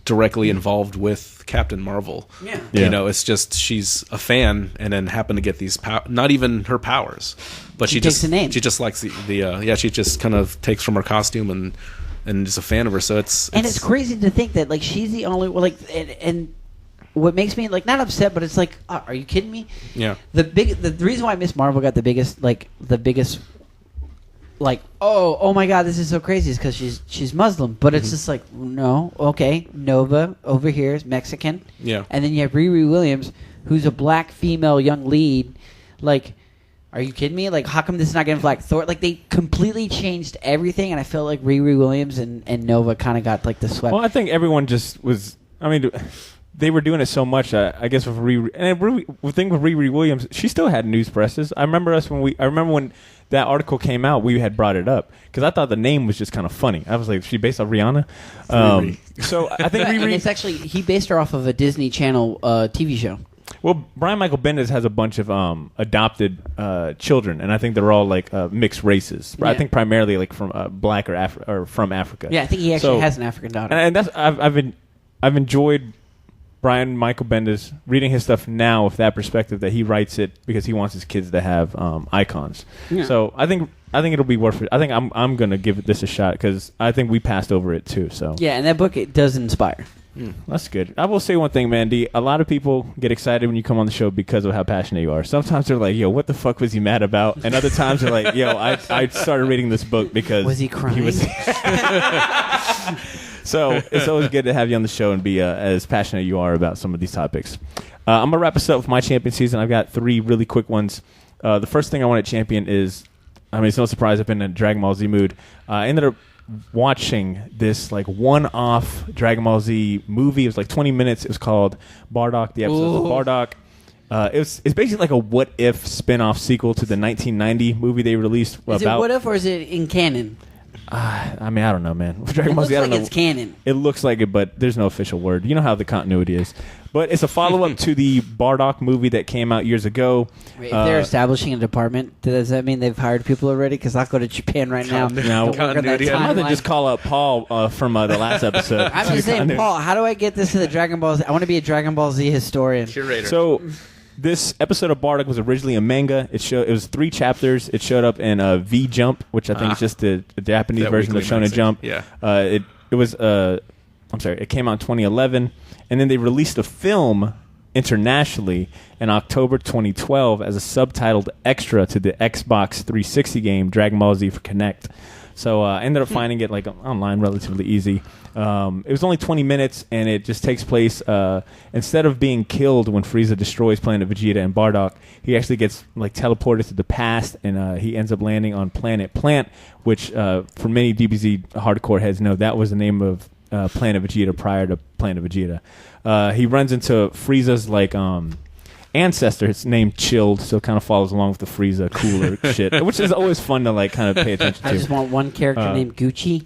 directly involved with Captain Marvel. Yeah. You know, it's just she's a fan and then happened to get these not even her powers, but she takes just the name. She just likes she just kind of takes from her costume and is a fan of her. So it's crazy to think that like she's the only and what makes me like not upset, but it's like, are you kidding me? Yeah. The reason why Miss Marvel got the biggest oh my God, this is so crazy is because she's Muslim, but it's just like, no, okay, Nova over here is Mexican, and then you have RiRi Williams, who's a black female young lead. Like, are you kidding me? Like, how come this is not getting Black Thor? Like, they completely changed everything, and I felt like RiRi Williams and Nova kind of got like the swept. Well, I think everyone just was. I mean, they were doing it so much. I guess with RiRi, and the thing with RiRi Williams, she still had news presses. I remember when that article came out, we had brought it up because I thought the name was just kind of funny. I was like, she based off Rihanna. So I think RiRi. It's actually he based her off of a Disney Channel TV show. Well, Brian Michael Bendis has a bunch of adopted children, and I think they're all like mixed races. Yeah. I think primarily like from black or from Africa. Yeah, I think he actually has an African daughter. And that's I've enjoyed Brian Michael Bendis reading his stuff now with that perspective that he writes it because he wants his kids to have icons. Yeah. So I think it'll be worth it. I think I'm gonna give this a shot because I think we passed over it too. So yeah, and that book it does inspire. That's good. I will say one thing, Mandy. A lot of people get excited when you come on the show because of how passionate you are. Sometimes they're like, "Yo, what the fuck was he mad about?" And other times they're like, "Yo, I started reading this book because was he crying?" So it's always good to have you on the show and be as passionate you are about some of these topics. I'm going to wrap us up with my champion season. I've got 3 really quick ones. The first thing I want to champion is, I mean, it's no surprise I've been in a Dragon Ball Z mood. I ended up watching this like one-off Dragon Ball Z movie. It was like 20 minutes. It was called Bardock, the episodes of Bardock. It's basically like a What If spin-off sequel to the 1990 movie they released. Is it What If or is it in canon? I mean, I don't know, man. Dragon Ball Z, I don't know. It's canon. It looks like it, but there's no official word. You know how the continuity is. But it's a follow-up to the Bardock movie that came out years ago. Wait, if they're establishing a department, does that mean they've hired people already? Because I'll go to Japan right now. No, continuity. I'd rather just call up Paul from the last episode. I'm just saying, Paul, how do I get this to the Dragon Ball Z? I want to be a Dragon Ball Z historian. Curator. So this episode of Bardock was originally a manga. It was 3 chapters. It showed up in V Jump, which I think is just the Japanese version of Shonen Jump. Yeah. It was it came out in 2011, and then they released a film internationally in October 2012 as a subtitled extra to the Xbox 360 game Dragon Ball Z for Kinect. So I ended up finding it like online relatively easy. It was only 20 minutes, and it just takes place instead of being killed when Frieza destroys Planet Vegeta and Bardock, he actually gets like teleported to the past, and he ends up landing on Planet Plant, which for many DBZ hardcore heads know that was the name of Planet Vegeta prior to Planet Vegeta. He runs into Frieza's like ancestor. It's named Chilled, so it kind of follows along with the Frieza cooler shit, which is always fun to like kind of pay attention to. I just want one character named Gucci.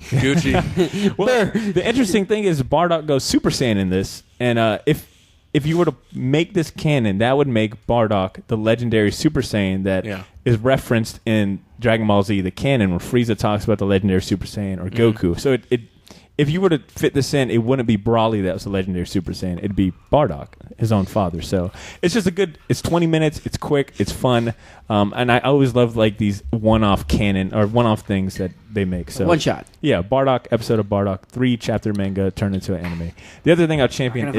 Well, the interesting thing is Bardock goes Super Saiyan in this, and if you were to make this canon, that would make Bardock the legendary Super Saiyan that is referenced in Dragon Ball Z, the canon, where Frieza talks about the legendary Super Saiyan or Goku. So if you were to fit this in, it wouldn't be Broly that was the legendary Super Saiyan. It'd be Bardock, his own father. So it's just it's 20 minutes. It's quick. It's fun. And I always love like these one-off canon or one-off things that they make. So one shot. Yeah, Bardock, episode of Bardock, 3-chapter manga turned into an anime. The other thing I'll champion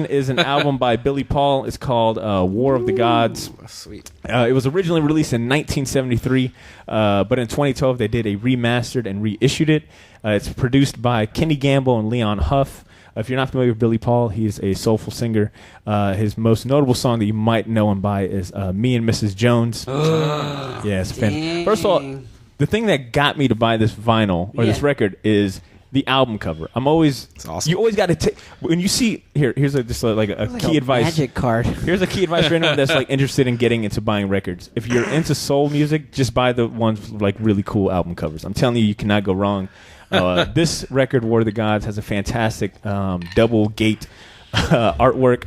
is an album by Billy Paul. It's called War of the Gods. Sweet. It was originally released in 1973, but in 2012 they did a remastered and reissued it. It's produced by Kenny Gamble and Leon Huff. If you're not familiar with Billy Paul, he's a soulful singer. His most notable song that you might know him by is Me and Mrs. Jones. Yeah, it's fantastic. First of all, the thing that got me to buy this vinyl or this record is the album cover. I'm always awesome. You always got to take when you see here's a key advice. Magic card. Here's a key advice for anyone that's like interested in getting into buying records. If you're into soul music, just buy the ones with like really cool album covers. I'm telling you, you cannot go wrong. This record, War of the Gods, has a fantastic double gate artwork.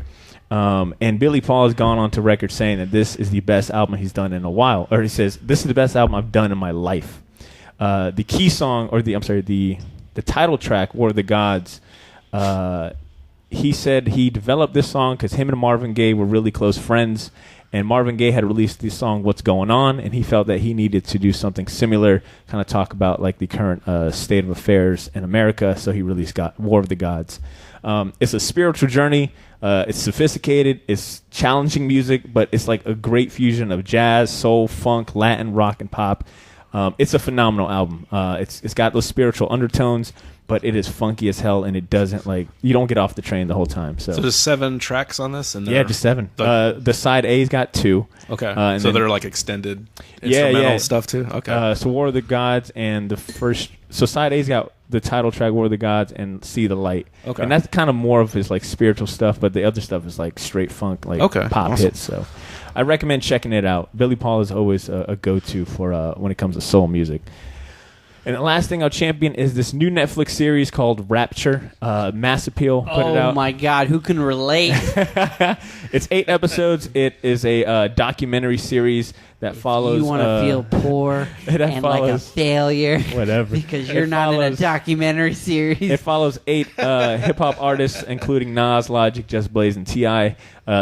And Billy Paul has gone on to record saying that this is the best album he's done in a while. Or he says, this is the best album I've done in my life. The key song, or the title track, War of the Gods, he said he developed this song because him and Marvin Gaye were really close friends. And Marvin Gaye had released the song What's Going On, and he felt that he needed to do something similar, kind of talk about like the current state of affairs in America. So he released War of the Gods. It's a spiritual journey. It's sophisticated. It's challenging music, but it's like a great fusion of jazz, soul, funk, Latin, rock, and pop. It's a phenomenal album. It's got those spiritual undertones, but it is funky as hell, and it doesn't you don't get off the train the whole time. So there's 7 tracks on this, and just 7. The side A's got 2. Okay, so they're like extended instrumental stuff too. Okay, so War of the Gods and the first. So side A's got the title track War of the Gods and See the Light. Okay, and that's kind of more of his like spiritual stuff, but the other stuff is like straight funk, like pop hits. So I recommend checking it out. Billy Paul is always a go-to for when it comes to soul music. And the last thing I'll champion is this new Netflix series called Rapture. Mass Appeal put it out. Oh my God, who can relate? It's 8 episodes. It is a documentary series that follows. You want to feel poor and like a failure, whatever, because you're not in a documentary series. It follows 8 hip hop artists, including Nas, Logic, Just Blaze, and T.I.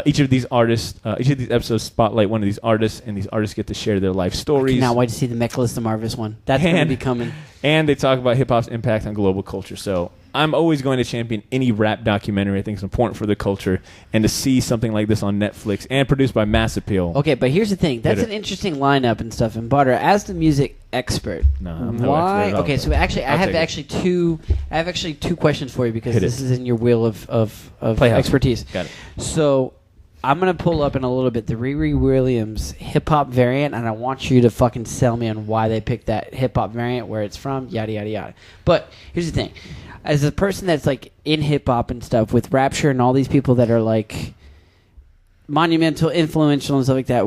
Each of these episodes spotlight one of these artists, and these artists get to share their life stories. I cannot wait to see the Mechalist and Marvis one. That's going to be coming. And they talk about hip hop's impact on global culture. So I'm always going to champion any rap documentary. I think it's important for the culture, and to see something like this on Netflix and produced by Mass Appeal. Okay, but here's the thing. That's an interesting lineup and stuff. And Butter, as the music expert, I'm no expert at all, okay, so actually, I have actually two questions for you, because this is in your wheel of expertise. Got it. So I'm going to pull up in a little bit the RiRi Williams hip-hop variant, and I want you to fucking sell me on why they picked that hip-hop variant, where it's from, yada, yada, yada. But here's the thing. As a person that's, like, in hip-hop and stuff, with Rapture and all these people that are, like, monumental, influential, and stuff like that,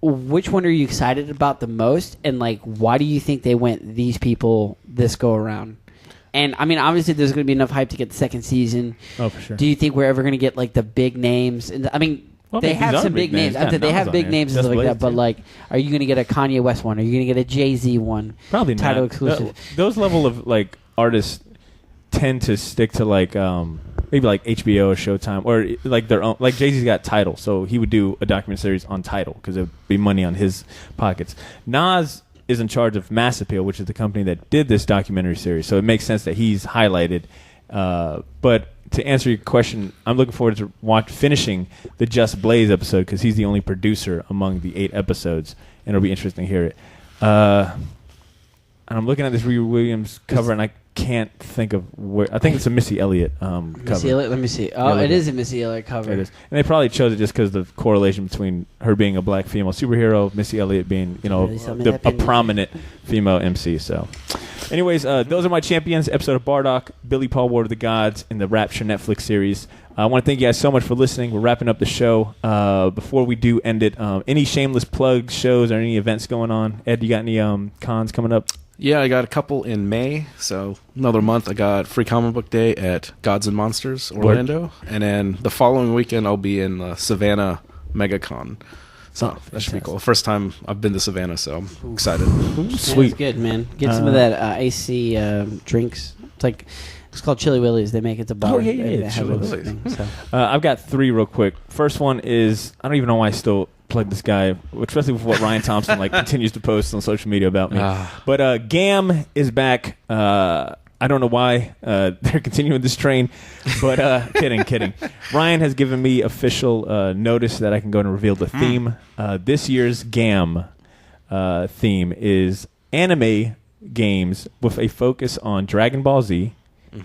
which one are you excited about the most? And, like, why do you think they went these people this go-around? And, I mean, obviously there's going to be enough hype to get the second season. Oh, for sure. Do you think we're ever going to get, like, the big names? And I mean, they have some big names. They have big names and stuff like that. But, like, are you going to get a Kanye West one? Are you going to get a Jay-Z one? Probably not. Title exclusive. Those level of, like, artists tend to stick to, like, maybe, like, HBO or Showtime. Or, like, their own. Like, Jay-Z's got Tidal. So he would do a documentary series on Tidal, because it would be money on his pockets. Nas is in charge of Mass Appeal, which is the company that did this documentary series. So it makes sense that he's highlighted. But to answer your question, I'm looking forward to finishing the Just Blaze episode, because he's the only producer among the 8 episodes, and it'll be interesting to hear it. And I'm looking at this RiRi Williams cover, and I can't think of where. I think it's a Missy Elliott cover. Missy Elliott, let me see. Oh, it is a Missy Elliott cover. It is. And they probably chose it just because of the correlation between her being a black female superhero, Missy Elliott being, a prominent female MC. So, anyways, those are my champions. Episode of Bardock, Billy Paul, War of the Gods, and the Rapture Netflix series. I want to thank you guys so much for listening. We're wrapping up the show. Before we do end it, any shameless plugs, shows, or any events going on? Ed, you got any cons coming up? Yeah, I got a couple in May, so another month. I got Free Comic Book Day at Gods and Monsters, Orlando. And then the following weekend, I'll be in Savannah MegaCon. So that should be cool. First time I've been to Savannah, so I'm excited. Sweet. That's good, man. Get some of that AC drinks. It's called Chili Willy's. They make it to bar. Oh, yeah. Chili Willy's. I've got 3 real quick. First one is, I don't even know why I still plug this guy, especially with what Ryan Thompson continues to post on social media about me. But GAM is back. I don't know why they're continuing this train, but kidding. Ryan has given me official notice that I can go and reveal the theme. This year's GAM theme is anime games with a focus on Dragon Ball Z,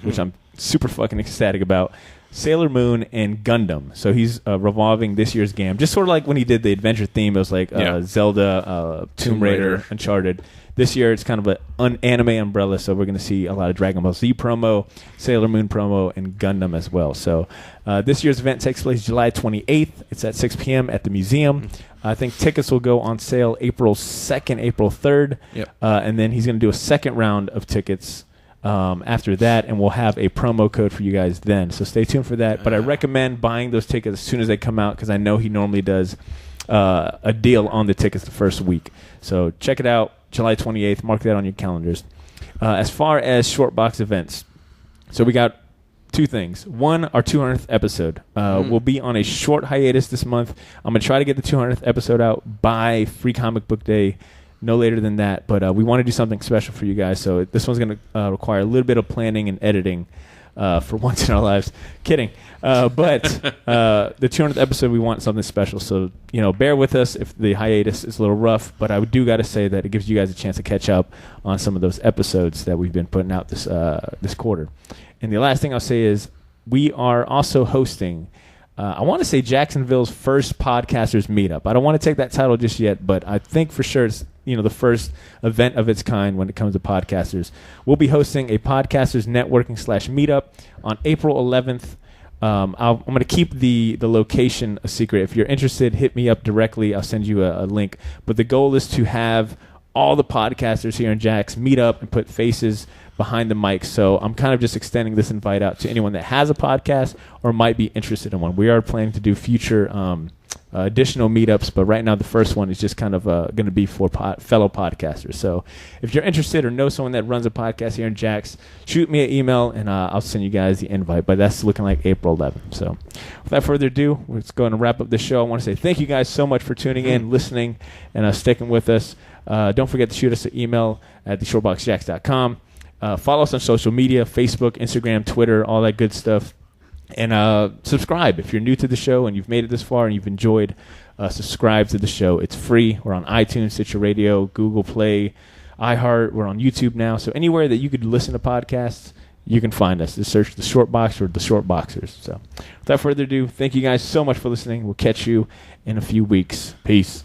which I'm super fucking ecstatic about. Sailor Moon, and Gundam. So he's revolving this year's game. Just sort of like when he did the adventure theme, it was like Zelda, Tomb Raider, Uncharted. This year, it's kind of an anime umbrella, so we're going to see a lot of Dragon Ball Z promo, Sailor Moon promo, and Gundam as well. So this year's event takes place July 28th. It's at 6 p.m. at the museum. I think tickets will go on sale April 2nd, April 3rd. Yep. And then he's going to do a second round of tickets after that, and we'll have a promo code for you guys then. So stay tuned for that. But I recommend buying those tickets as soon as they come out because I know he normally does a deal on the tickets the first week. So check it out. July 28th. Mark that on your calendars. As far as short box events, so we got two things. One, our 200th episode. We'll be on a short hiatus this month. I'm going to try to get the 200th episode out by Free Comic Book Day, no later than that. But we want to do something special for you guys. So this one's going to require a little bit of planning and editing for once in our lives. Kidding. But the 200th episode, we want something special. So, bear with us if the hiatus is a little rough. But I do got to say that it gives you guys a chance to catch up on some of those episodes that we've been putting out this quarter. And the last thing I'll say is we are also hosting, I want to say Jacksonville's first podcasters meetup. I don't want to take that title just yet, but I think for sure it's the first event of its kind when it comes to podcasters. We'll be hosting a podcasters networking /meetup on April 11th. I'm going to keep the location a secret. If you're interested, hit me up directly. I'll send you a link. But the goal is to have all the podcasters here in Jax meet up and put faces behind the mic. So I'm kind of just extending this invite out to anyone that has a podcast or might be interested in one. We are planning to do future additional meetups, but right now the first one is just kind of going to be for fellow podcasters. So if you're interested or know someone that runs a podcast here in Jax, shoot me an email and I'll send you guys the invite. But that's looking like April 11th. So without further ado, we're just going to wrap up the show. I want to say thank you guys so much for tuning in, listening, and sticking with us. Don't forget to shoot us an email at theshortboxjax.com. Follow us on social media, Facebook, Instagram, Twitter, all that good stuff. And subscribe. If you're new to the show and you've made it this far and you've enjoyed, subscribe to the show. It's free. We're on iTunes, Stitcher Radio, Google Play, iHeart. We're on YouTube now. So anywhere that you could listen to podcasts, you can find us. Just search The Short Box or The Short Boxers. So without further ado, thank you guys so much for listening. We'll catch you in a few weeks. Peace.